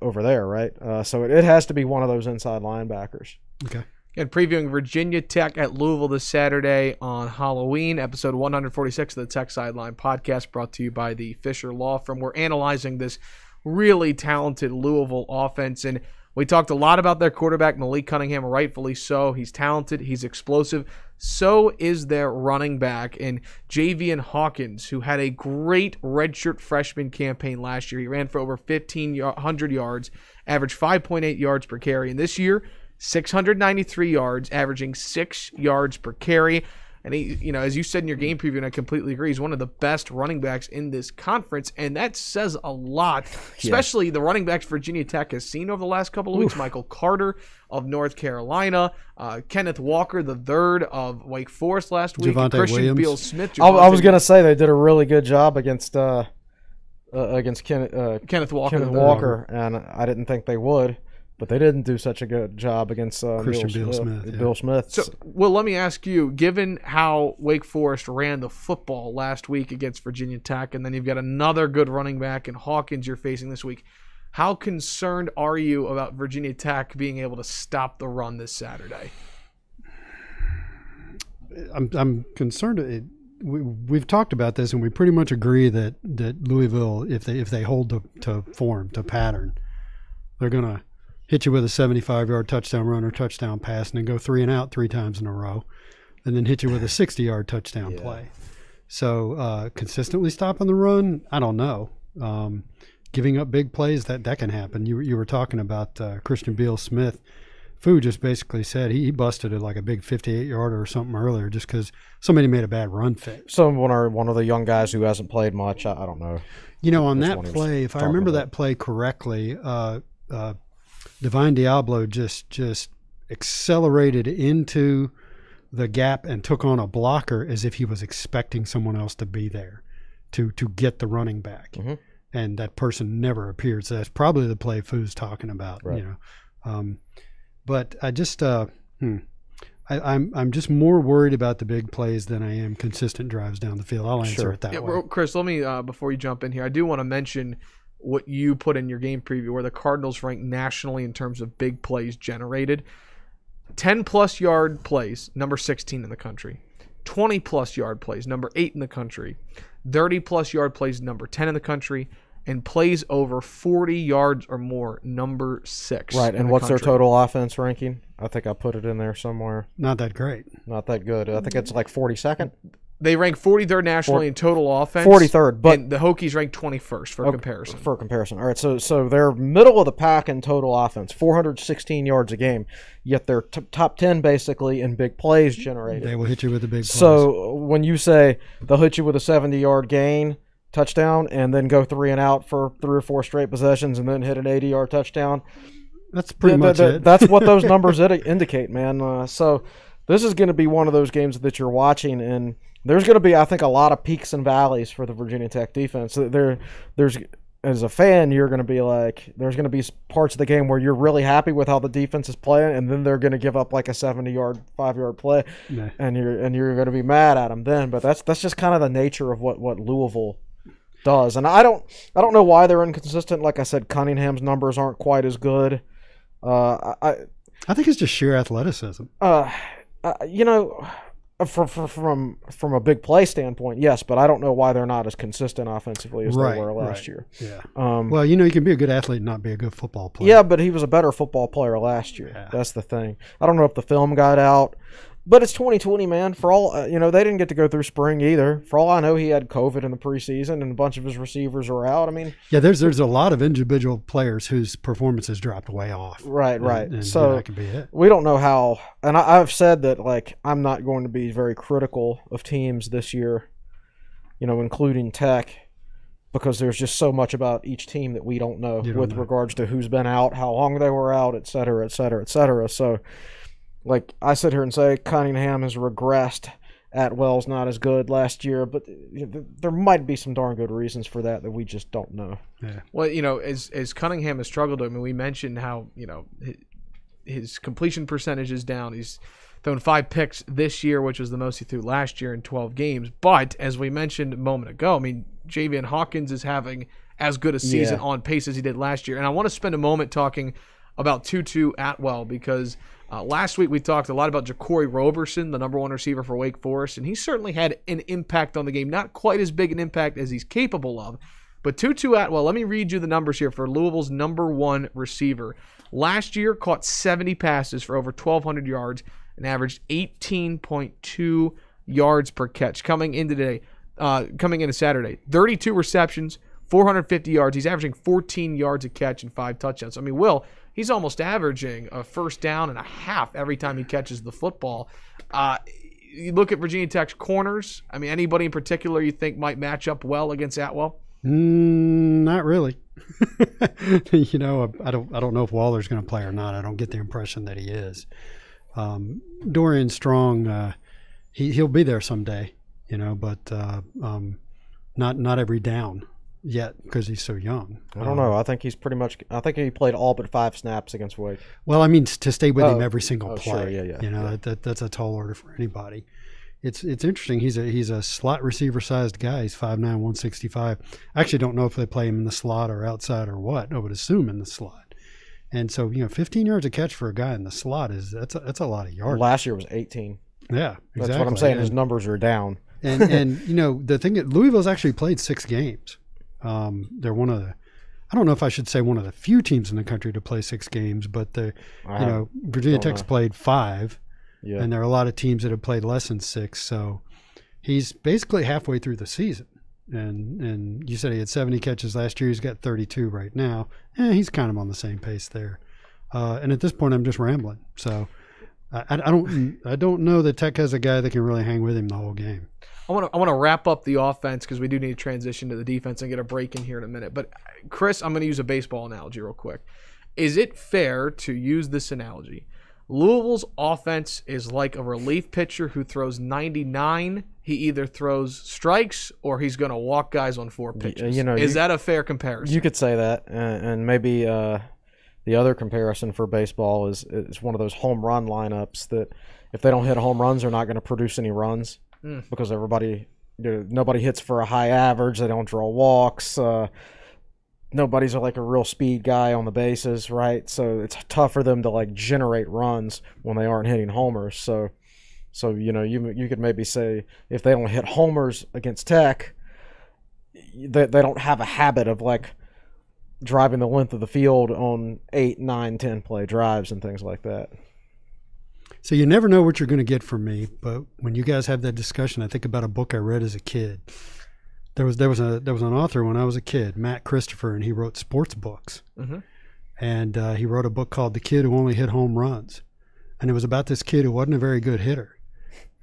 over there, right? So it has to be one of those inside linebackers. Okay. And previewing Virginia Tech at Louisville this Saturday on Halloween, episode 146 of the Tech Sideline Podcast, brought to you by the Fisher Law Firm. We're analyzing this really talented Louisville offense, and we talked a lot about their quarterback, Malik Cunningham, rightfully so. He's talented. He's explosive. So is their running back in Javian Hawkins, who had a great redshirt freshman campaign last year. He ran for over 1,500 yards, averaged 5.8 yards per carry. And this year, 693 yards, averaging 6 yards per carry. And he, as you said in your game preview, and I completely agree, he's one of the best running backs in this conference, and that says a lot, especially the running backs Virginia Tech has seen over the last couple of weeks. Michael Carter of North Carolina, Kenneth Walker, the third of Wake Forest last week, Christian Beal-Smith. I was going to say they did a really good job against Kenneth Walker, and I didn't think they would. But they didn't do such a good job against Beal Smith. So, let me ask you, given how Wake Forest ran the football last week against Virginia Tech, and then you've got another good running back in Hawkins you're facing this week, How concerned are you about Virginia Tech being able to stop the run this Saturday? I'm concerned. We've talked about this, and we pretty much agree that Louisville, if they hold to form, to pattern, they're going to hit you with a 75-yard touchdown run or touchdown pass and then go 3 and out 3 times in a row, and then hit you with a 60-yard touchdown play. So consistently stopping the run, I don't know. Giving up big plays, that can happen. You were talking about Christian Beal-Smith. Fu just basically said he busted it like a big 58-yarder or something earlier just because somebody made a bad run fake. So one of the young guys who hasn't played much, I don't know. On that play, if I remember that play correctly, Divine Diablo just accelerated into the gap and took on a blocker as if he was expecting someone else to be there to get the running back. Mm-hmm. And that person never appeared. So that's probably the play Fu's talking about, right. But I just I'm just more worried about the big plays than I am consistent drives down the field. I'll answer it that way. Chris, let me before you jump in here, I do want to mention what you put in your game preview, where the Cardinals rank nationally in terms of big plays generated. 10-plus yard plays, number 16 in the country. 20-plus yard plays, number 8 in the country. 30-plus yard plays, number 10 in the country. And plays over 40 yards or more, number 6. Right, and what's their total offense ranking? I think I put it in there somewhere. Not that great. Not that good. I think it's like 42nd. They rank 43rd nationally in total offense. 43rd, but and the Hokies rank 21st for comparison. For comparison. All right, so they're middle of the pack in total offense, 416 yards a game, yet they're top 10 basically in big plays generated. They will hit you with the big plays. So when you say they'll hit you with a 70-yard gain, touchdown, and then go 3 and out for 3 or 4 straight possessions and then hit an 80-yard touchdown. That's pretty much it. That's what those numbers indicate, man. So this is going to be one of those games that you're watching, and there's going to be, I think, a lot of peaks and valleys for the Virginia Tech defense. There's as a fan, you're going to be like, there's going to be parts of the game where you're really happy with how the defense is playing, and then they're going to give up like a 70-yard, 5-yard play, and you're going to be mad at them then. But that's just kind of the nature of what Louisville does. And I don't know why they're inconsistent. Like I said, Cunningham's numbers aren't quite as good. I think it's just sheer athleticism. From a big play standpoint, yes, but I don't know why they're not as consistent offensively as they were last year. Yeah. Well, you can be a good athlete and not be a good football player. Yeah, but he was a better football player last year. Yeah. That's the thing. I don't know if the film got out. But it's 2020, man. For all they didn't get to go through spring either. For all I know, he had COVID in the preseason, and a bunch of his receivers are out. I mean, there's a lot of individual players whose performances dropped way off. Right. And so that could be it. We don't know how. And I've said that I'm not going to be very critical of teams this year, including Tech, because there's just so much about each team that we don't know with regards to who's been out, how long they were out, et cetera, et cetera, et cetera. So. Like I sit here and say Cunningham has regressed. Atwell's not as good last year, but there might be some darn good reasons for that we just don't know. Yeah. Well, as Cunningham has struggled, I mean, we mentioned how his completion percentage is down. He's thrown 5 picks this year, which was the most he threw last year in 12 games. But as we mentioned a moment ago, I mean, Javian Hawkins is having as good a season on pace as he did last year. And I want to spend a moment talking about Tutu Atwell because last week we talked a lot about Ja'Cory Roberson, the number 1 receiver for Wake Forest, and he certainly had an impact on the game. Not quite as big an impact as he's capable of. But Tutu Atwell, let me read you the numbers here for Louisville's number 1 receiver. Last year, caught 70 passes for over 1,200 yards and averaged 18.2 yards per catch. Coming into Saturday, 32 receptions, 450 yards. He's averaging 14 yards a catch and 5 touchdowns. I mean, he's almost averaging a first down and a half every time he catches the football. You look at Virginia Tech's corners. I mean, anybody in particular you think might match up well against Atwell? Not really. I don't know if Waller's going to play or not. I don't get the impression that he is. Dorian Strong, he'll be there someday, but not every down yet because he's so young. I don't know. I think he's pretty much. I think he played all but 5 snaps against Wake. Well, I mean to stay with him every single play. Sure, yeah. That's a tall order for anybody. it's interesting. He's a slot receiver sized guy. He's 5'9", 165. I actually don't know if they play him in the slot or outside or what. I would assume in the slot. And so 15 yards a catch for a guy in the slot that's a lot of yards. Last year was 18. Yeah, exactly. That's what I'm saying. His numbers are down. And the thing that Louisville's actually played 6 games. They're one of the, I don't know if I should say one of the few teams in the country to play 6 games, but Virginia Tech's played 5. Yeah. And there are a lot of teams that have played less than 6. So he's basically halfway through the season. And you said he had 70 catches last year. He's got 32 right now. He's kind of on the same pace there. And at this point, I'm just rambling. So I don't know that Tech has a guy that can really hang with him the whole game. I want to wrap up the offense because we do need to transition to the defense and get a break in here in a minute. But Chris, I'm going to use a baseball analogy real quick. Is it fair to use this analogy? Louisville's offense is like a relief pitcher who throws 99. He either throws strikes or he's going to walk guys on 4 pitches. Is that a fair comparison? You could say that, and maybe the other comparison for baseball is one of those home run lineups that if they don't hit home runs, they're not going to produce any runs because nobody hits for a high average. They don't draw walks. Nobody's like a real speed guy on the bases, right? So it's tough for them to like generate runs when they aren't hitting homers. So you could maybe say if they don't hit homers against Tech, they don't have a habit of like driving the length of the field on 8, 9, 10 play drives and things like that. So you never know what you're going to get from me, but when you guys have that discussion, I think about a book I read as a kid. There was an author when I was a kid, Matt Christopher, and he wrote sports books. Mm-hmm. And he wrote a book called The Kid Who Only Hit Home Runs. And it was about this kid who wasn't a very good hitter.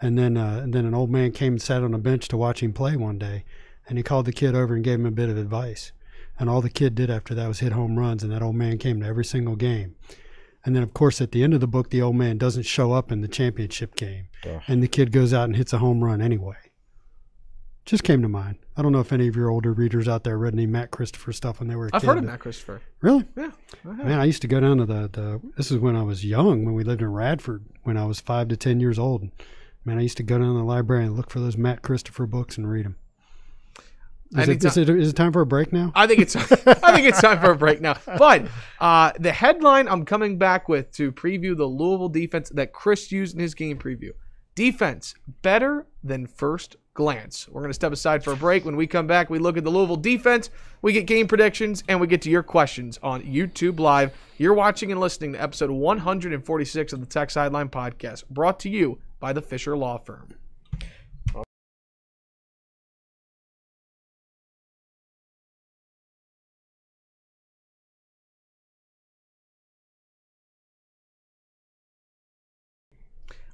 And then an old man came and sat on a bench to watch him play one day, and he called the kid over and gave him a bit of advice. And all the kid did after that was hit home runs, and that old man came to every single game. And then, of course, at the end of the book, the old man doesn't show up in the championship game. Ugh. And the kid goes out and hits a home run anyway. Just came to mind. I don't know if any of your older readers out there read any Matt Christopher stuff when they were a kid. I've heard of Matt Christopher. Really? Yeah. Man, I used to go down to this is when I was young, when we lived in Radford, when I was 5 to 10 years old. And, man, I used to go down to the library and look for those Matt Christopher books and read them. Is it time for a break now? I think it's time for a break now. But the headline I'm coming back with to preview the Louisville defense that Chris used in his game preview. Defense better than first glance. We're going to step aside for a break. When we come back, we look at the Louisville defense, we get game predictions, and we get to your questions on YouTube Live. You're watching and listening to episode 146 of the Tech Sideline Podcast, brought to you by the Fisher Law Firm.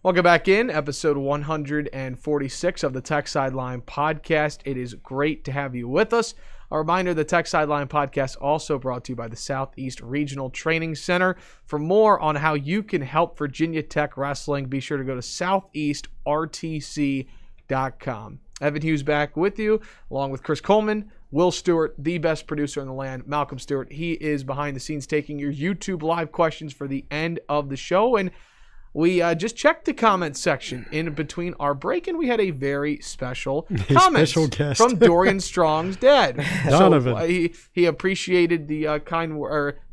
Welcome back in, episode 146 of the Tech Sideline Podcast. It is great to have you with us. A reminder, the Tech Sideline Podcast also brought to you by the Southeast Regional Training Center. For more on how you can help Virginia Tech Wrestling, be sure to go to southeastrtc.com. Evan Hughes back with you, along with Chris Coleman, Will Stewart, the best producer in the land, Malcolm Stewart. He is behind the scenes taking your YouTube Live questions for the end of the show. And we just checked the comment section in between our break, and we had a very special comment from Dorian Strong's dad. Donovan. So, he appreciated the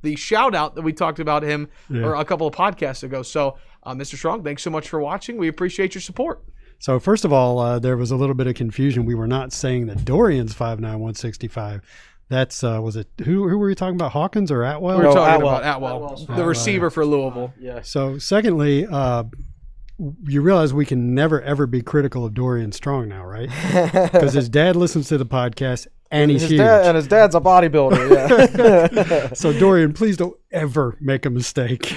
the shout out that we talked about him or a couple of podcasts ago. So, Mr. Strong, thanks so much for watching. We appreciate your support. So first of all, there was a little bit of confusion. We were not saying that Dorian's 5'9", 165. That's was it? Who were you talking about? Hawkins or Atwell? We were talking about Atwell, the receiver for Louisville. Yeah. So secondly, you realize we can never ever be critical of Dorian Strong now, right? Because his dad listens to the podcast and he's huge. His dad's a bodybuilder. Yeah. So Dorian, please don't ever make a mistake.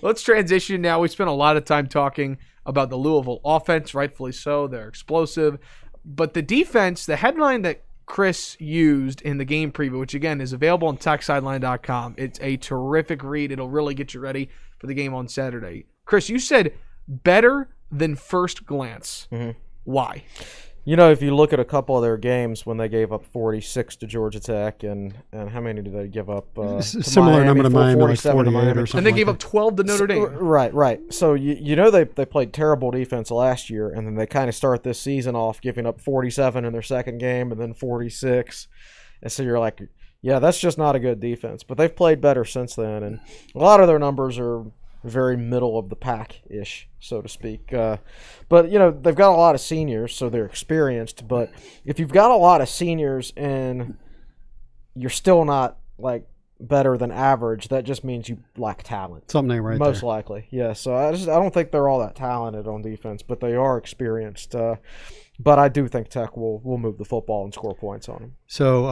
Let's transition now. We spent a lot of time talking about the Louisville offense, rightfully so. They're explosive, but the defense, the headline that Chris used in the game preview, which again is available on techsideline.com. It's a terrific read. It'll really get you ready for the game on Saturday. Chris, you said better than first glance. Mm-hmm. Why? if you look at a couple of their games when they gave up 46 to Georgia Tech, and how many did they give up? Similar number to Miami, like 48 or something. And they gave up 12 to Notre Dame. Right. So they played terrible defense last year, and then they kind of start this season off giving up 47 in their second game, and then 46, and so you're like, yeah, that's just not a good defense. But they've played better since then, and a lot of their numbers are very middle of the pack-ish, so to speak. But, they've got a lot of seniors, so they're experienced. But if you've got a lot of seniors and you're still not, better than average, that just means you lack talent. Something ain't right Most there. likely, yeah. So I don't think they're all that talented on defense, but they are experienced. But I do think Tech will move the football and score points on them. So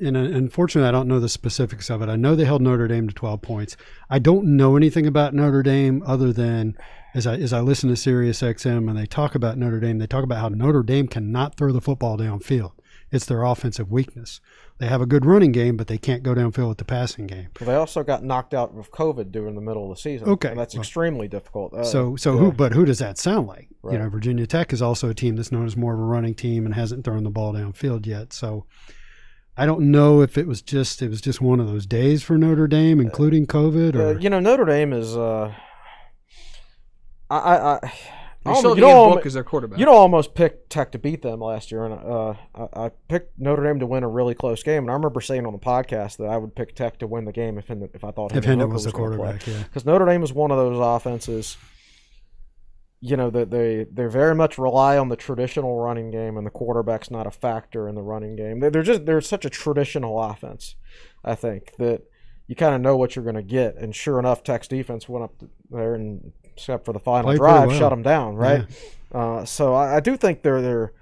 unfortunately, I don't know the specifics of it. I know they held Notre Dame to 12 points. I don't know anything about Notre Dame other than as I listen to Sirius XM and they talk about Notre Dame, they talk about how Notre Dame cannot throw the football downfield. It's their offensive weakness. They have a good running game, but they can't go downfield with the passing game. Well, they also got knocked out with COVID during the middle of the season. Okay, and that's extremely difficult. Who does that sound like? Right. Virginia Tech is also a team that's known as more of a running team and hasn't thrown the ball downfield yet. So I don't know if it was just one of those days for Notre Dame, including COVID, or Notre Dame is book as their quarterback. Almost picked Tech to beat them last year, and I picked Notre Dame to win a really close game. And I remember saying on the podcast that I would pick Tech to win the game if I thought Hendon was the quarterback. Yeah, because Notre Dame is one of those offenses. That they very much rely on the traditional running game, and the quarterback's not a factor in the running game. They're such a traditional offense, I think, that you kind of know what you're going to get. And sure enough, Tech's defense went up there and, except for the final drive, shut them down, right? Yeah. So I do think they're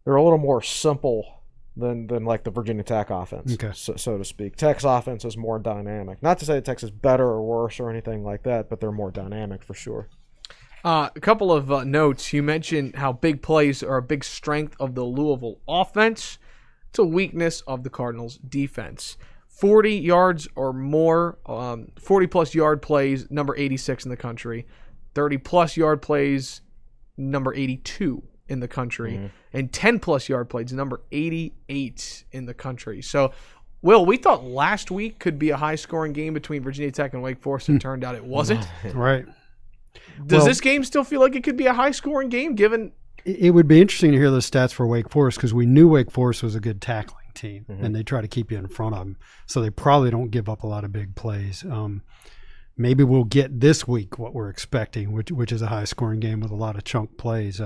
a little more simple than like the Virginia Tech offense, so to speak. Tech's offense is more dynamic. Not to say that Tech's is better or worse or anything like that, but they're more dynamic for sure. A couple of notes. You mentioned how big plays are a big strength of the Louisville offense. It's a weakness of the Cardinals' defense. 40 yards or more, 40-plus yard plays, number 86 in the country. 30-plus yard plays, number 82 in the country. Mm-hmm. And 10-plus yard plays, number 88 in the country. So, Will, we thought last week could be a high-scoring game between Virginia Tech and Wake Forest. It turned out it wasn't. Right. Does this game still feel like it could be a high-scoring game given – It would be interesting to hear those stats for Wake Forest because we knew Wake Forest was a good tackling team, and they try to keep you in front of them. So they probably don't give up a lot of big plays. Maybe we'll get this week what we're expecting, which is a high-scoring game with a lot of chunk plays.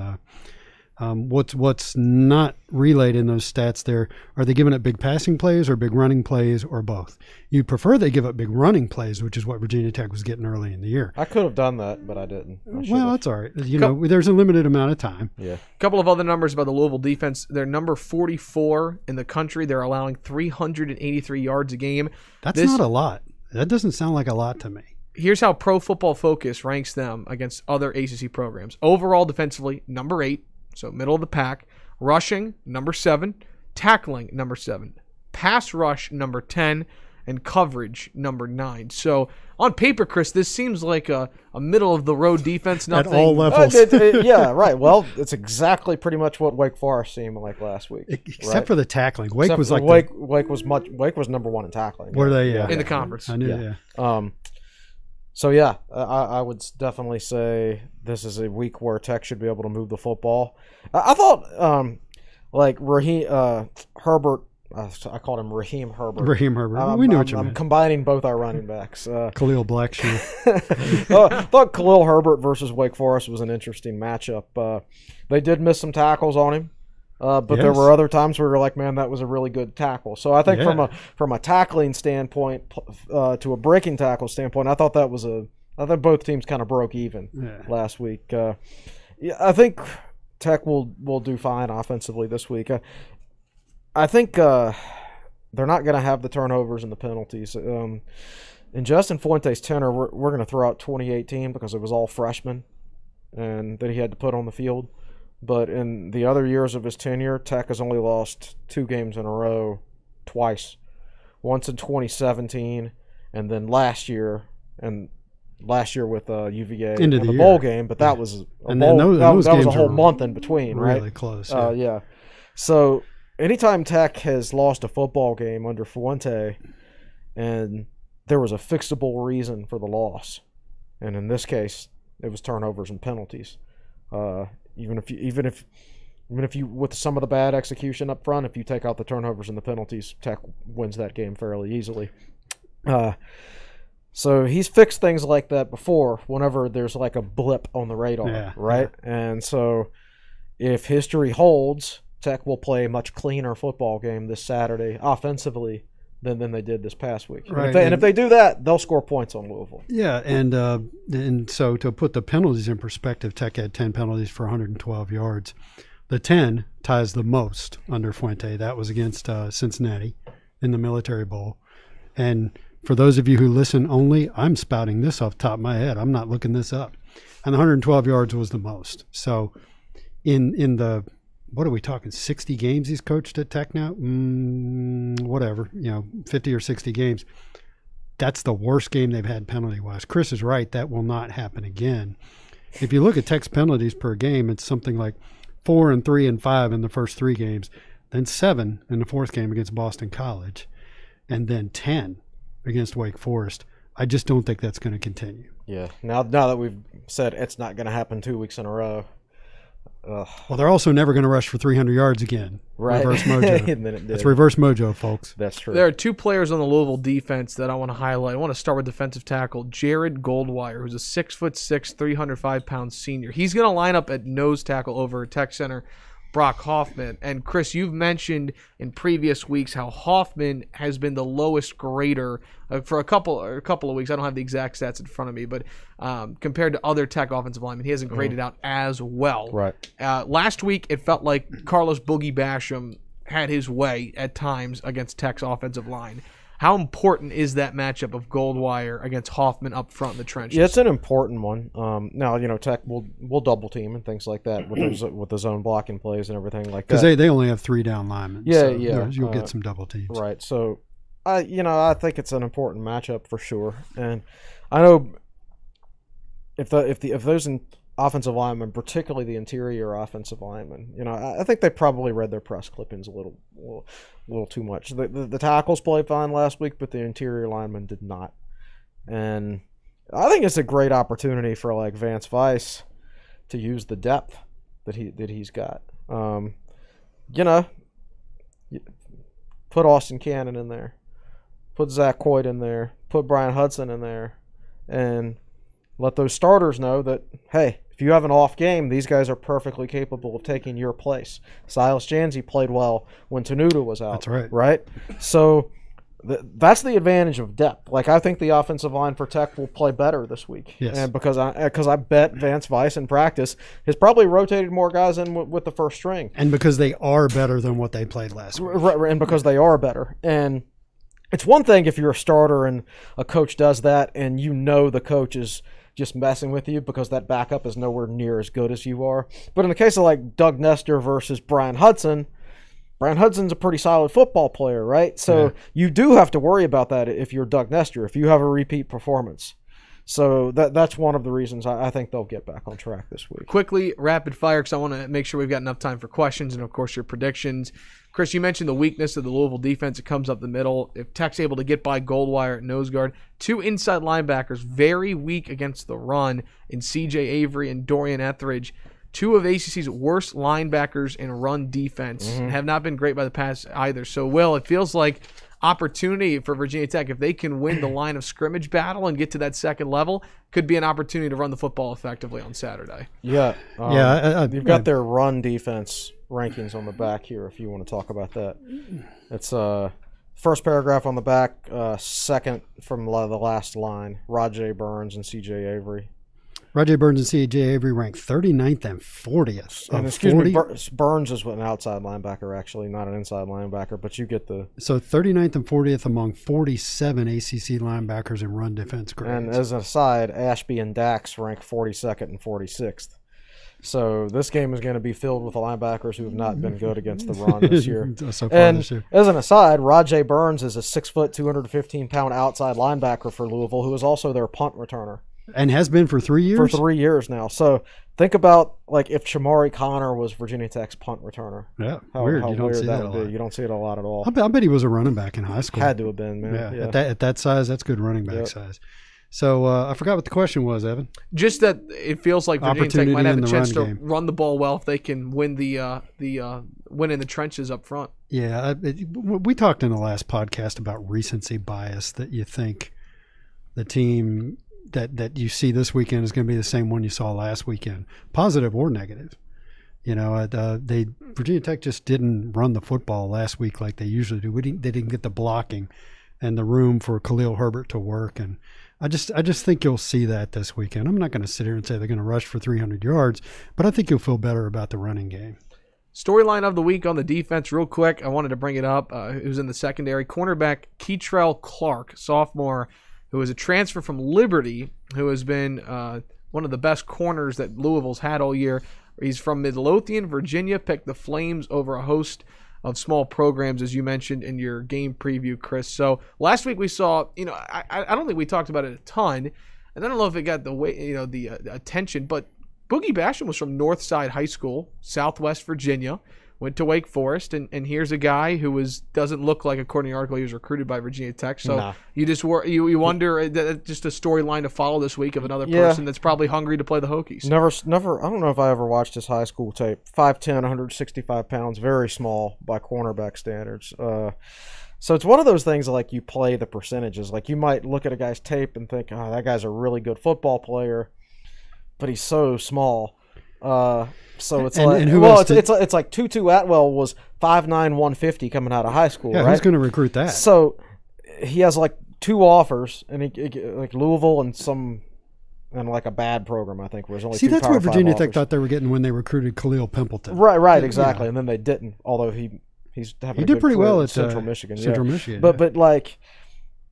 What's not relayed in those stats there, are they giving up big passing plays or big running plays or both? You'd prefer they give up big running plays, which is what Virginia Tech was getting early in the year. I could have done that, but I didn't. Well, that's all right. There's a limited amount of time. Yeah. A couple of other numbers about the Louisville defense. They're number 44 in the country. They're allowing 383 yards a game. That's not a lot. That doesn't sound like a lot to me. Here's how Pro Football Focus ranks them against other ACC programs. Overall defensively, number 8. So middle of the pack. Rushing, number 7. Tackling, number 7. Pass rush, number 10. And coverage, number 9. So on paper, Chris, this seems like a middle-of-the-road defense. Nothing. At all levels. Yeah, right. Well, it's exactly pretty much what Wake Forest seemed like last week. Except for the tackling. Wake was number 1 in tackling. Were they? In the conference. I knew, yeah. So, yeah, I would definitely say this is a week where Tech should be able to move the football. I thought, Raheem Herbert, I called him Raheem Herbert. Raheem Herbert. We knew what you meant. I'm combining both our running backs. Khalil Blackshear. I thought Khalil Herbert versus Wake Forest was an interesting matchup. They did miss some tackles on him. But there were other times where we were like, man, that was a really good tackle. So I think from a tackling standpoint to a breaking tackle standpoint, I thought both teams kind of broke even last week. I think Tech will do fine offensively this week. I think they're not going to have the turnovers and the penalties. In Justin Fuente's tenure, we're going to throw out 2018 because it was all freshmen and that he had to put on the field. But in the other years of his tenure, Tech has only lost 2 games in a row twice. Once in 2017 and then last year. And last year with UVA into in the bowl game, but that was that was a whole month in between, right? Really close. Yeah. So anytime Tech has lost a football game under Fuente, and there was a fixable reason for the loss, and in this case, it was turnovers and penalties. Even if you with some of the bad execution up front, if you take out the turnovers and the penalties, Tech wins that game fairly easily. So he's fixed things like that before whenever there's like a blip on the radar, right? Yeah. And so if history holds, Tech will play a much cleaner football game this Saturday offensively than they did this past week. Right. And if they do that, they'll score points on Louisville. Yeah, and so to put the penalties in perspective, Tech had 10 penalties for 112 yards. The 10 ties the most under Fuente. That was against Cincinnati in the Military Bowl. And for those of you who listen only, I'm spouting this off the top of my head. I'm not looking this up. And 112 yards was the most. So in the, what are we talking, 60 games he's coached at Tech now? Whatever, 50 or 60 games. That's the worst game they've had penalty-wise. Chris is right. That will not happen again. If you look at Tech's penalties per game, it's something like 4 and 3 and 5 in the first 3 games, then 7 in the 4th game against Boston College, and then 10 against Wake Forest. I just don't think that's going to continue. Yeah. Now that we've said it's not going to happen 2 weeks in a row. Well, they're also never going to rush for 300 yards again. Right. Reverse mojo. It's reverse mojo, folks. That's true. There are 2 players on the Louisville defense that I want to highlight. I want to start with defensive tackle Jared Goldwyer, who's a 6'6", 305-pound senior. He's going to line up at nose tackle over Tech center Brock Hoffman. And Chris, you've mentioned in previous weeks how Hoffman has been the lowest grader for a couple of weeks. I don't have the exact stats in front of me, but compared to other Tech offensive linemen, he hasn't graded out as well. Right. Last week, it felt like Carlos Boogie Basham had his way at times against Tech's offensive line. How important is that matchup of Goldwyer against Hoffman up front in the trenches? Yeah, it's an important one. Now, Tech will double team and things like that with the zone blocking plays and everything like that. Because they only have 3 down linemen. Yeah, so yeah. You'll get some double teams. Right. So, I think it's an important matchup for sure. And I know if those offensive linemen, particularly the interior offensive linemen, I think they probably read their press clippings a little too much. The tackles played fine last week, but the interior linemen did not. And I think it's a great opportunity for like Vance Weiss to use the depth that he's got. Put Austin Cannon in there, put Zach Coit in there, put Brian Hudson in there, and let those starters know that, hey, if you have an off game, these guys are perfectly capable of taking your place. Silas Janzi played well when Tenuta was out. That's right. Right? So that's the advantage of depth. Like, I think the offensive line for Tech will play better this week. Yes. And because I bet Vance Weiss in practice has probably rotated more guys in with the first string. And because they are better than what they played last week. And because they are better. And it's one thing if you're a starter and a coach does that and the coach is just messing with you because that backup is nowhere near as good as you are. But in the case of like Doug Nestor versus Brian Hudson's a pretty solid football player, right? So you do have to worry about that if you're Doug Nestor, if you have a repeat performance. So that's one of the reasons I think they'll get back on track this week. Quickly, rapid fire, because I want to make sure we've got enough time for questions and, of course, your predictions. Chris, you mentioned the weakness of the Louisville defense. It comes up the middle. If Tech's able to get by Goldwyer at nose guard, 2 inside linebackers, very weak against the run in CJ Avery and Dorian Etheridge. 2 of ACC's worst linebackers in run defense have not been great by the pass either. So, Will, it feels like opportunity for Virginia Tech, if they can win the line of scrimmage battle and get to that second level, could be an opportunity to run the football effectively on Saturday. Yeah. You've got their run defense rankings on the back here if you want to talk about that. It's first paragraph on the back, second from the last line, Rajay Burns and CJ Avery. Rajay Burns and C.J. Avery ranked 39th and 40th. And excuse me, Burns is an outside linebacker, actually, not an inside linebacker, but you get the... So 39th and 40th among 47 ACC linebackers in run defense grades. And as an aside, Ashby and Dax rank 42nd and 46th. So this game is going to be filled with the linebackers who have not been good against the run this year. So far this year. As an aside, Rajay Burns is a 6', 215-pound outside linebacker for Louisville, who is also their punt returner. And has been for 3 years? For 3 years now. So think about like if Shamari Connor was Virginia Tech's punt returner. Yeah, how weird. You don't weird see that that a would lot. be. You don't see it a lot at all. I bet he was a running back in high school. Had to have been, man. Yeah, Yeah. At that size, that's good running back size. So I forgot what the question was, Evan. Just that it feels like Virginia Tech might have a chance to game. run the ball well if they can win the win in the trenches up front. Yeah, we talked in the last podcast about recency bias, that you think the team that you see this weekend is going to be the same one you saw last weekend, positive or negative. You know, Virginia Tech just didn't run the football last week like they usually do. They didn't get the blocking and the room for Khalil Herbert to work, and I just think you'll see that this weekend. I'm not going to sit here and say they're going to rush for 300 yards, but I think you'll feel better about the running game. Storyline of the week on the defense, real quick. I wanted to bring it up. Who's in the secondary? Cornerback Keitrell Clark, sophomore, who is a transfer from Liberty, who has been one of the best corners that Louisville's had all year. He's from Midlothian, Virginia, picked the Flames over a host of small programs, as you mentioned in your game preview, Chris. So last week we saw, I don't think we talked about it a ton, and I don't know if it got the attention, but Boogie Basham was from Northside High School, Southwest Virginia, went to Wake Forest, and here's a guy who doesn't look like, according to the article, he was recruited by Virginia Tech. So you just you wonder, just a storyline to follow this week of another person that's probably hungry to play the Hokies. Never. I don't know if I ever watched his high school tape. 5'10", 165 pounds, very small by cornerback standards. So it's one of those things like you play the percentages. Like you might look at a guy's tape and think, oh, that guy's a really good football player, but he's so small. So it's it's like Tutu Atwell was 5'9", 150 coming out of high school. Yeah, right? Who's going to recruit that? So he has like 2 offers, and he like Louisville and like a bad program, I think, where there's only 2 that's Power what Virginia 5 Tech offers. thought they were getting when they recruited Khalil Pimpleton. Right, exactly, and then they didn't. Although he's having he did pretty well at Central Michigan. Central Michigan, but like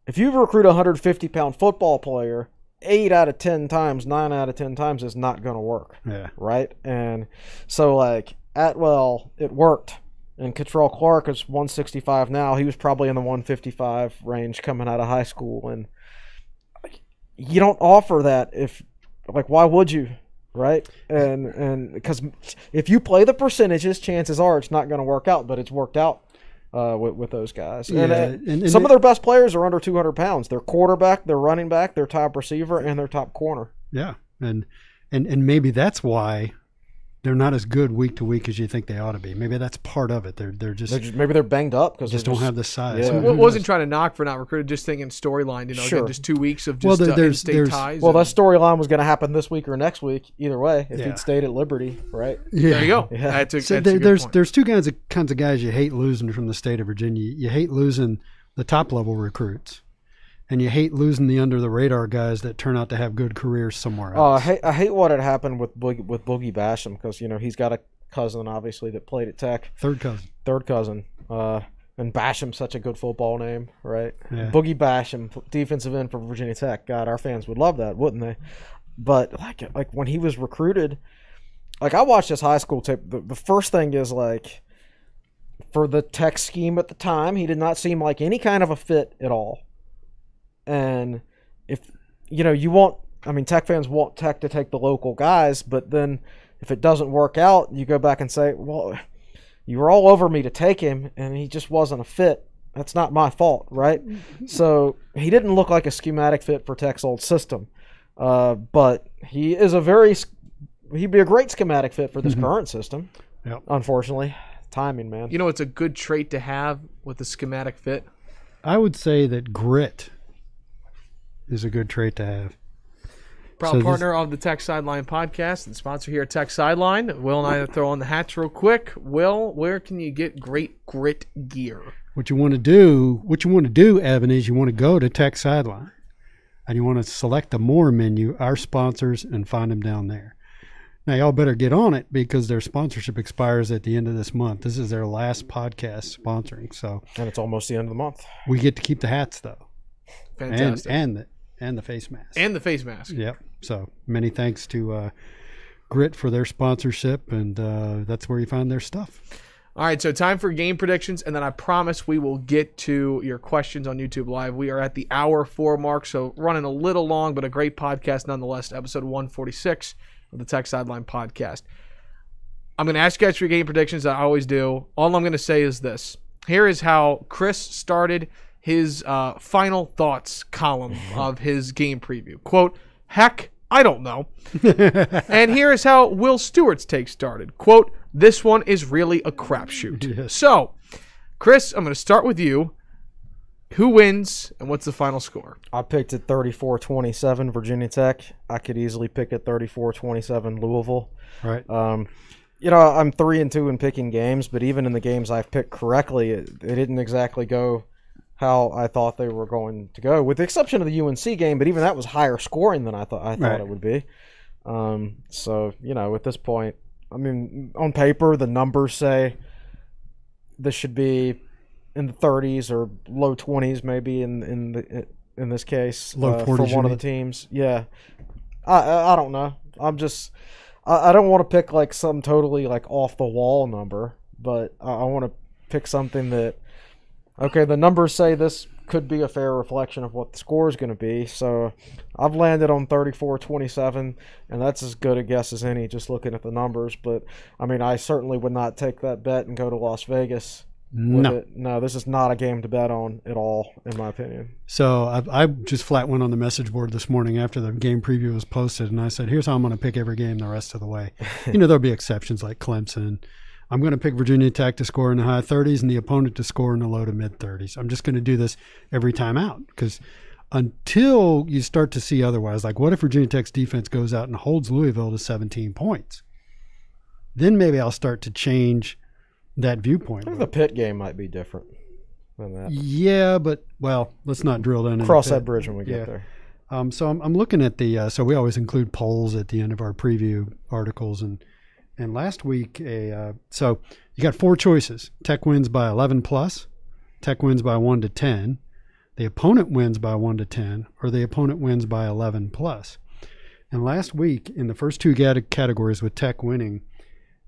if you recruit a 150-pound football player, 8 out of 10 times, 9 out of 10 times is not going to work. Yeah. Right? And so, like, Atwell, it worked. And Keitrell Clark is 165 now. He was probably in the 155 range coming out of high school. And you don't offer that if, like, why would you? Right? And because if you play the percentages, chances are it's not going to work out, but it's worked out. With those guys. Yeah, and some of their best players are under 200 pounds. Their quarterback, their running back, their top receiver, and their top corner. Yeah, and maybe that's why they're not as good week to week as you think they ought to be. Maybe that's part of it. They're just maybe they're banged up because just don't have the size. Yeah. I wasn't trying to knock for not recruited, just thinking storyline. Sure. Again, just 2 weeks of just in-state ties. Well, that storyline was going to happen this week or next week, either way. If he'd stayed at Liberty, right? Yeah. There you go. Yeah. There's 2 kinds of guys you hate losing from the state of Virginia. You hate losing the top level recruits, and you hate losing the under the radar guys that turn out to have good careers somewhere else. I hate what had happened with Boogie Basham because he's got a cousin obviously that played at Tech. Third cousin. And Basham's such a good football name, right? Yeah. Boogie Basham, defensive end for Virginia Tech. God, our fans would love that, wouldn't they? But like when he was recruited, like I watched his high school tape. The first thing is like for the Tech scheme at the time, he did not seem like any kind of a fit at all. And if Tech fans want Tech to take the local guys, but then if it doesn't work out, you go back and say, well, you were all over me to take him, and he just wasn't a fit. That's not my fault, right? So he didn't look like a schematic fit for Tech's old system. But he is he'd be a great schematic fit for this current system. Yep. Unfortunately, timing, man. It's a good trait to have with the schematic fit. I would say that grit is a good trait to have. Proud partner of the Tech Sideline podcast and sponsor here at Tech Sideline. Will and I throw on the hats real quick. Will, where can you get great grit gear? What you want to do, Evan, is you want to go to Tech Sideline and you want to select the More menu, our sponsors, and find them down there. Now, y'all better get on it because their sponsorship expires at the end of this month. This is their last podcast sponsoring, and it's almost the end of the month. We get to keep the hats though. Fantastic. And the face mask. And the face mask. Yep. So many thanks to Grit for their sponsorship, and that's where you find their stuff. All right, so time for game predictions, and then I promise we will get to your questions on YouTube Live. We are at the hour 4 mark, so running a little long, but a great podcast nonetheless, episode 146 of the Tech Sideline Podcast. I'm going to ask you guys for your game predictions, I always do. All I'm going to say is this. Here is how Chris started his final thoughts column of his game preview. Quote, heck, I don't know. And here is how Will Stewart's take started. Quote, this one is really a crapshoot. Yes. So, Chris, I'm going to start with you. Who wins and what's the final score? I picked it 34-27 Virginia Tech. I could easily pick it 34-27 Louisville. Right. You know, I'm 3-2 in picking games, but even in the games I've picked correctly, it didn't exactly go how I thought they were going to go, with the exception of the UNC game. But even that was higher scoring than I thought it would be. So you know, at this point, I mean, on paper, the numbers say this should be in the 30s or low 20s, maybe in this case, low 40s for one of the teams. Yeah, I don't know. I don't want to pick like some totally like off the wall number, but I want to pick something that, okay, the numbers say this could be a fair reflection of what the score is going to be. So I've landed on 34-27, and that's as good a guess as any just looking at the numbers. But I mean, I certainly would not take that bet and go to Las Vegas. No, this is not a game to bet on at all, in my opinion. So I just flat went on the message board this morning after the game preview was posted, and I said, here's how I'm going to pick every game the rest of the way. You know, there'll be exceptions like Clemson. I'm going to pick Virginia Tech to score in the high 30s and the opponent to score in the low to mid 30s. I'm just going to do this every time out, because until you start to see otherwise, like what if Virginia Tech's defense goes out and holds Louisville to 17 points? Then maybe I'll start to change that viewpoint. I think the Pitt game might be different than that. Yeah, but, well, let's not drill down. Cross that bridge when we get there. So I'm looking at the so we always include polls at the end of our preview articles, and last week so you got 4 choices. Tech wins by 11 plus, Tech wins by 1 to 10, the opponent wins by 1 to 10, or the opponent wins by 11 plus. And last week in the first 2 categories with Tech winning,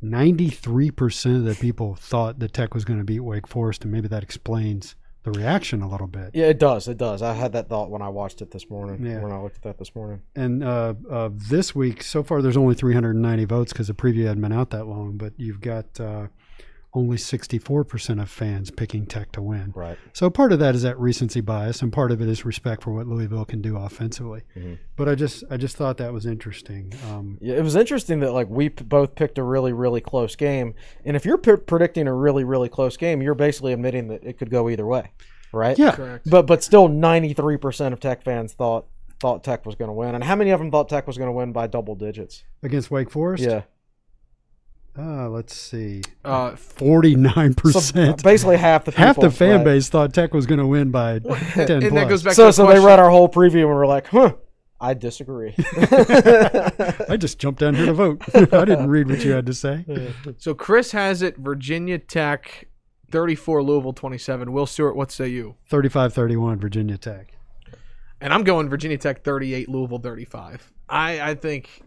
93% of the people thought that Tech was going to beat Wake Forest, and maybe that explains the reaction a little bit. Yeah, it does. It does. I had that thought when I watched it this morning, when I looked at that this morning. And this week, so far, there's only 390 votes because the preview hadn't been out that long, but you've got only 64% of fans picking Tech to win. Right. So part of that is that recency bias, and part of it is respect for what Louisville can do offensively. Mm-hmm. But I just thought that was interesting. Yeah, it was interesting that like we both picked a really, really close game. And if you're predicting a really, really close game, you're basically admitting that it could go either way, right? Yeah. Correct. But still 93% of Tech fans thought Tech was going to win. And how many of them thought Tech was going to win by double digits? Against Wake Forest? Yeah. Let's see. 49%. So basically half the people, half the fan base thought Tech was going to win by 10 and plus. That goes back so to the they read our whole preview and were like, I disagree. I just jumped down here to vote. I didn't read what you had to say. So Chris has it Virginia Tech 34, Louisville 27. Will Stewart, what say you? 35-31 Virginia Tech. And I'm going Virginia Tech 38, Louisville 35. I think,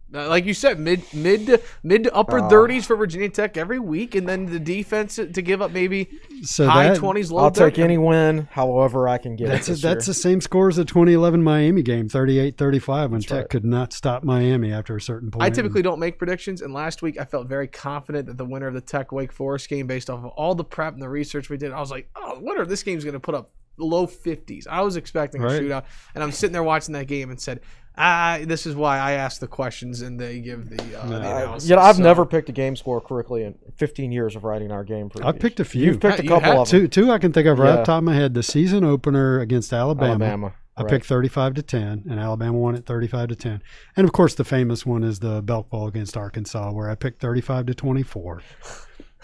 like you said, mid to upper 30s for Virginia Tech every week, and then the defense to give up maybe high 20s, low 30s. I'll take any win, however I can get it. That's the same score as the 2011 Miami game, 38-35, when Tech could not stop Miami after a certain point. I typically don't make predictions, and last week I felt very confident that the winner of the Tech Wake Forest game, based off of all the prep and the research we did, I was like, the winner of this game is going to put up low 50s. I was expecting a shootout, and I'm sitting there watching that game and said, this is why I ask the questions and they give the analysis. I've never picked a game score correctly in 15 years of writing our game previews. I've picked a few. You've picked a couple of them. Two I can think of right off the top of my head. The season opener against Alabama. I picked 35-10, and Alabama won it 35-10. And, of course, the famous one is the Belk Bowl against Arkansas, where I picked 35-24.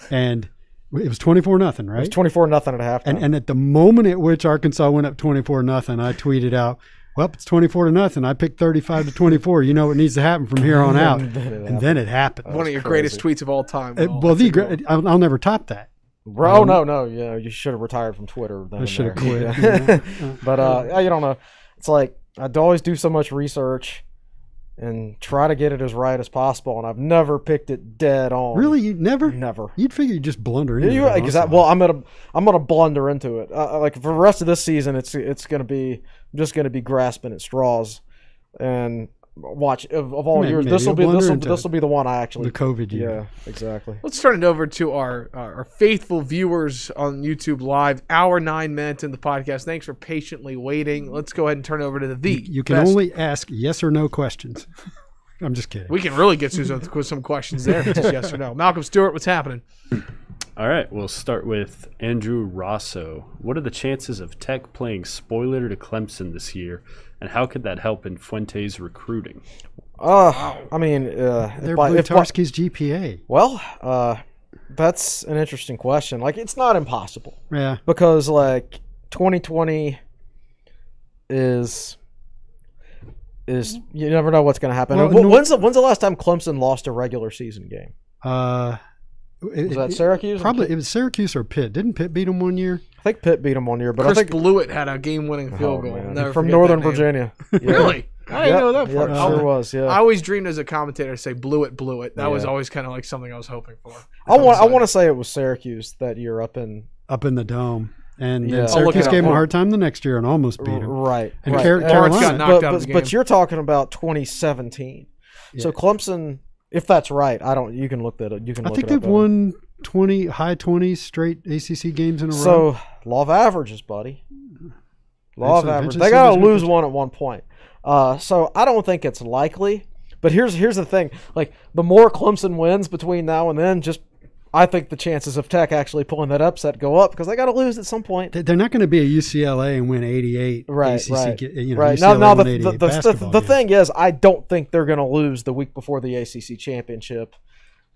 And it was 24-0, right? It was 24-0 at halftime. And at the moment at which Arkansas went up 24-0, I tweeted out, well, it's 24-0. I picked 35-24. You know what needs to happen from here on out. And then it happened. One of your greatest tweets of all time. I'll never top that. Bro, no. Yeah, you should have retired from Twitter. I should have quit. But you don't know. It's like I always do so much research, and try to get it as right as possible. And I've never picked it dead on. Really, you never? Never. You'd figure you'd just blunder into it. Exactly. Well, I'm gonna blunder into it. Like for the rest of this season, I'm just gonna be grasping at straws, and watch of all years. This will be the one I actually. The COVID year. Yeah, exactly. Let's turn it over to our faithful viewers on YouTube Live. Hour 9 minutes in the podcast. Thanks for patiently waiting. Let's go ahead and turn it over to You can only ask yes or no questions. I'm just kidding. We can really get to some questions there. Just yes or no. Malcolm Stewart, what's happening? All right, we'll start with Andrew Rosso. What are the chances of Tech playing spoiler to Clemson this year, and how could that help in Fuente's recruiting? I mean, they're Blutarski's GPA. Well, that's an interesting question. Like, it's not impossible. Yeah. Because, like, 2020 is you never know what's going to happen. Well, when's the last time Clemson lost a regular season game? Was that Syracuse? Probably it was Syracuse or Pitt. Didn't Pitt beat them one year? I think Pitt beat them one year, but Chris I think Blewett had a game-winning field goal. From Northern Virginia. Yeah. Really? I didn't know that part. Sure was. Yeah. I always dreamed as a commentator to say Blewett. That was always kind of like something I was hoping for. I want to say it was Syracuse that year up in the Dome. And Syracuse gave him a hard time the next year and almost beat him. Right. And Carolina got knocked out of the game. But you're talking about 2017. Yeah. So Clemson, if that's right, you can look that up. I think they've won high 20s straight ACC games in a row. So law of averages, buddy. Law of averages. They got to lose one at one point. So I don't think it's likely. But here's the thing. Like, the more Clemson wins between now and then, I think the chances of Tech actually pulling that upset go up because they got to lose at some point. They're not going to be a UCLA and win 88 right, ACC. Right. UCLA Now won 88 the thing is, I don't think they're going to lose the week before the ACC championship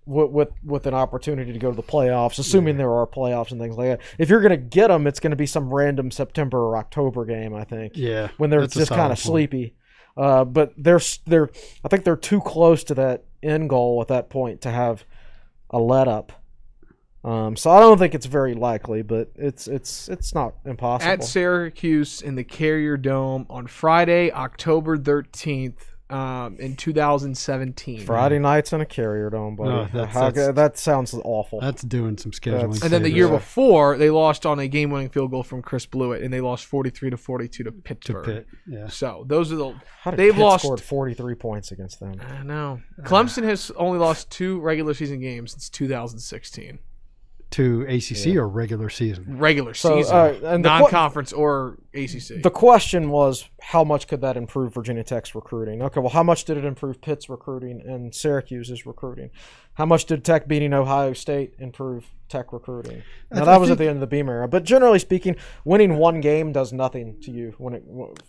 with an opportunity to go to the playoffs, assuming there are playoffs and things like that. If you're going to get them, it's going to be some random September or October game, I think. Yeah, when they're just kind of sleepy. But I think they're too close to that end goal at that point to have a let up. So I don't think it's very likely, but it's not impossible. At Syracuse in the Carrier Dome on Friday, October 13th, in 2017. Friday nights in a Carrier Dome, buddy. That sounds awful. That's doing some scheduling. And then the year before, they lost on a game-winning field goal from Chris Blewett, and they lost 43-42 to Pittsburgh. Yeah. So those are Pitt scored 43 points against them. I know. Clemson has only lost 2 regular season games since 2016. To ACC or regular season? Regular season. And non-conference or ACC. The question was, how much could that improve Virginia Tech's recruiting? Okay, well, how much did it improve Pitt's recruiting and Syracuse's recruiting? How much did Tech beating Ohio State improve Tech recruiting? Now, that was at the end of the Beam era. But generally speaking, winning one game does nothing to you when it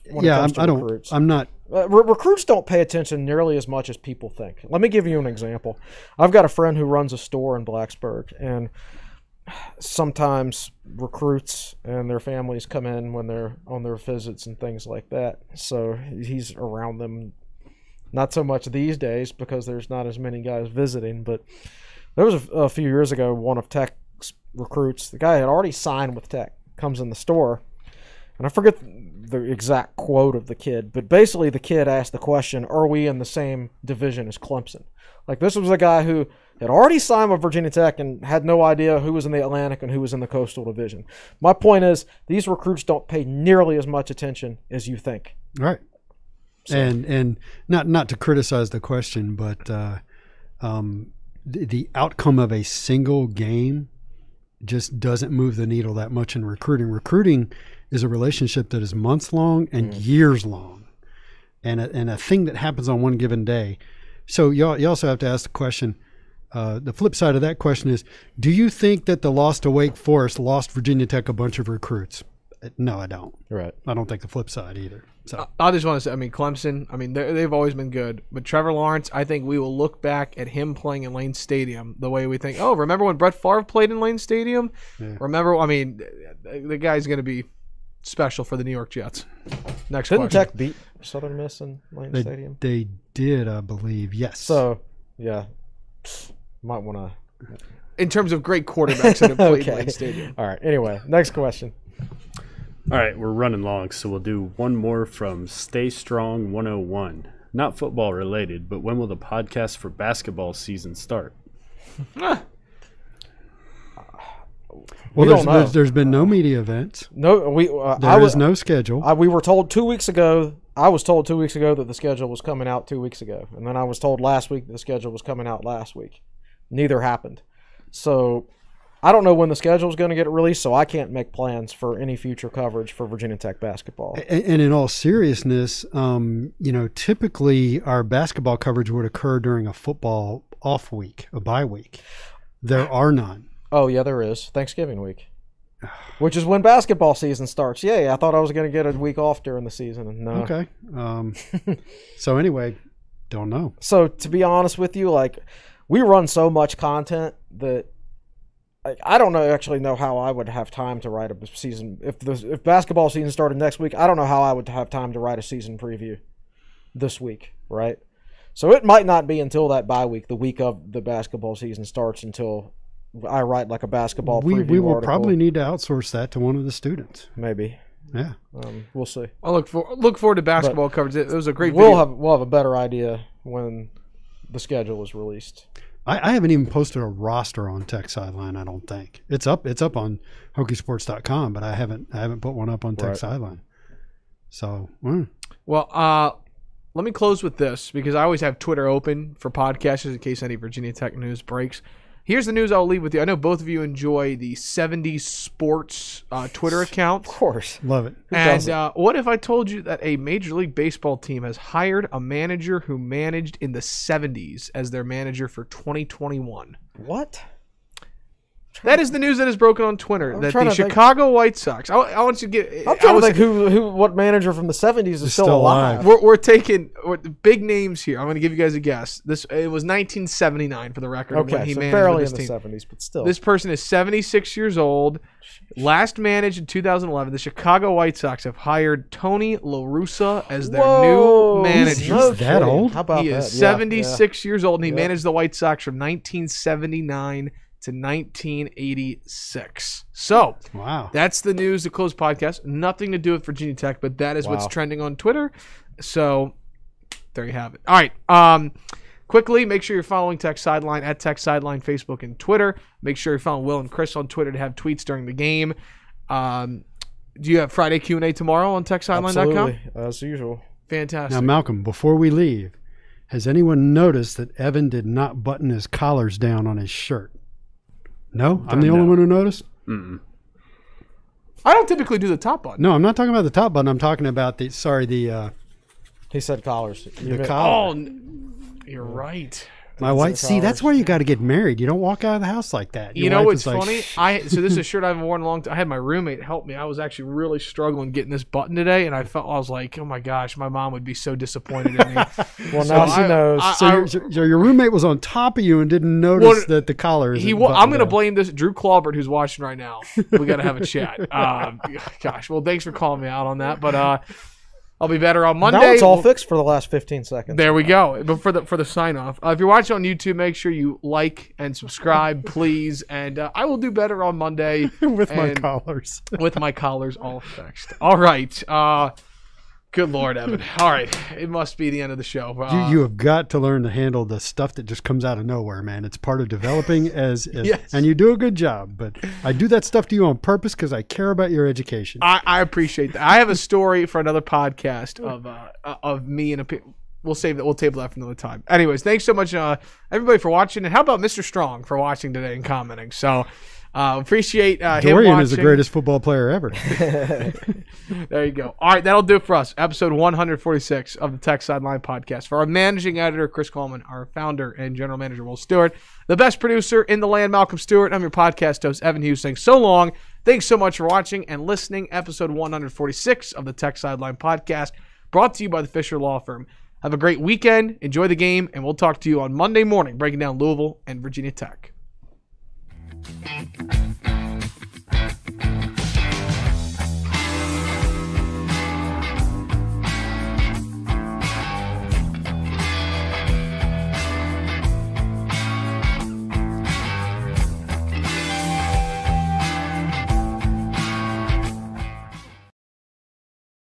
comes to recruits. I'm not. Recruits don't pay attention nearly as much as people think. Let me give you an example. I've got a friend who runs a store in Blacksburg, and sometimes recruits and their families come in when they're on their visits and things like that. So he's around them, not so much these days because there's not as many guys visiting. But there was a few years ago, one of Tech's recruits, the guy had already signed with Tech, comes in the store, and I forget the exact quote of the kid, but basically the kid asked the question, are we in the same division as Clemson? Like, this was a guy who had already signed with Virginia Tech and had no idea who was in the Atlantic and who was in the Coastal Division. My point is, these recruits don't pay nearly as much attention as you think. Right. So. And not to criticize the question, but the outcome of a single game just doesn't move the needle that much in recruiting. Recruiting is a relationship that is months long and years long, and a thing that happens on one given day. So you also have to ask the question, the flip side of that question is, do you think that the loss to Wake Forest lost Virginia Tech a bunch of recruits? No, I don't. Right. I don't think the flip side either. So I just want to say, Clemson, they've always been good. But Trevor Lawrence, I think we will look back at him playing in Lane Stadium the way we think, oh, remember when Brett Favre played in Lane Stadium? Yeah. Remember, the guy's going to be special for the New York Jets. Next question. Didn't Tech beat Southern Miss in Lane Stadium? They did, I believe. Yes. So, yeah, might want to. In terms of great quarterbacks that have played in Lane Stadium. All right. Anyway, next question. All right, we're running long, so we'll do one more from Stay Strong 101. not football related, but when will the podcast for basketball season start? Well, there's been no media events. No, there is no schedule. We were told 2 weeks ago. I was told 2 weeks ago that the schedule was coming out 2 weeks ago, and then I was told last week that the schedule was coming out last week. Neither happened. So I don't know when the schedule is going to get released, so I can't make plans for any future coverage for Virginia Tech basketball. And in all seriousness, typically our basketball coverage would occur during a football off week, a bye week. There are none. Oh, yeah, there is. Thanksgiving week, which is when basketball season starts. Yay, I thought I was going to get a week off during the season. No. Okay. So anyway, don't know. So to be honest with you, we run so much content that I don't actually know how I would have time to write a season. If basketball season started next week, I don't know how I would have time to write a season preview this week, right? So it might not be until that bye week, the week of the basketball season starts, until I write a basketball preview We will article. Probably need to outsource that to one of the students. Maybe. Yeah. We'll see. I look forward to basketball coverage. It was a great we'll video. We'll have a better idea when the schedule is released. I haven't even posted a roster on Tech Sideline, I don't think. It's up on HokieSports.com, but I haven't put one up on Tech Sideline. So, Well, let me close with this, because I always have Twitter open for podcasters in case any Virginia Tech news breaks. Here's the news I'll leave with you. I know both of you enjoy the 70s Sports Twitter account. Of course. Love it. And what if I told you that a Major League Baseball team has hired a manager who managed in the 70s as their manager for 2021? What? That is the news that is broken on Twitter. That the Chicago White Sox. I want you to get. I'm trying to think what manager from the 70s is still alive. We're taking big names here. I'm going to give you guys a guess. It was 1979 for the record. Okay, when he so managed barely with in this the team. 70s, but still. This person is 76 years old. Last managed in 2011. The Chicago White Sox have hired Tony La Russa as their new manager. He's that old? How about he that? is 76 years old, and he Yeah. managed the White Sox from 1979 to 1986. So, wow, that's the news to close podcast. Nothing to do with Virginia Tech, but that is what's trending on Twitter. So, there you have it. All right. Quickly, make sure you're following Tech Sideline at Tech Sideline, Facebook and Twitter. Make sure you're following Will and Chris on Twitter to have tweets during the game. Do you have Friday Q&A tomorrow on TechSideline.com? Absolutely, as usual. Fantastic. Now, Malcolm, before we leave, has anyone noticed that Evan did not button his collars down on his shirt? No? I'm the only one who noticed? Mm-mm. I don't typically do the top button. No, I'm not talking about the top button. I'm talking about He said collars. the collar. Oh, you're right. My wife, see, that's why you got to get married. You don't walk out of the house like that. You know what's funny? So this is a shirt I haven't worn in a long time. I had my roommate help me. I was actually really struggling getting this button today, and I was like, oh my gosh, my mom would be so disappointed in me. Well, now she knows. So your roommate was on top of you and didn't notice that the collar is. I'm going to blame this Drew Clawbert, who's watching right now. We got to have a chat. Gosh, well, thanks for calling me out on that, but I'll be better on Monday. Now it's all fixed for the last 15 seconds. There we go. But for the sign off, if you're watching on YouTube, make sure you like and subscribe, please. And I will do better on Monday with my collars. With my collars all fixed. All right. Good Lord, Evan. All right. It must be the end of the show. You have got to learn to handle the stuff that just comes out of nowhere, man. It's part of developing as yes. And you do a good job. But I do that stuff to you on purpose because I care about your education. I appreciate that. I have a story for another podcast of me and we'll save that. We'll table that for another time. Anyways, thanks so much, everybody, for watching. And how about Mr. Strong for watching today and commenting? So appreciate him Dorian watching. is the greatest football player ever. There you go. All right, that'll do it for us. Episode 146 of the Tech Sideline Podcast. For our managing editor, Chris Coleman, our founder and general manager, Will Stewart, the best producer in the land, Malcolm Stewart. I'm your podcast host, Evan Hughes, saying so long. Thanks so much for watching and listening. Episode 146 of the Tech Sideline Podcast, brought to you by the Fisher Law Firm. Have a great weekend. Enjoy the game, and we'll talk to you on Monday morning, breaking down Louisville and Virginia Tech.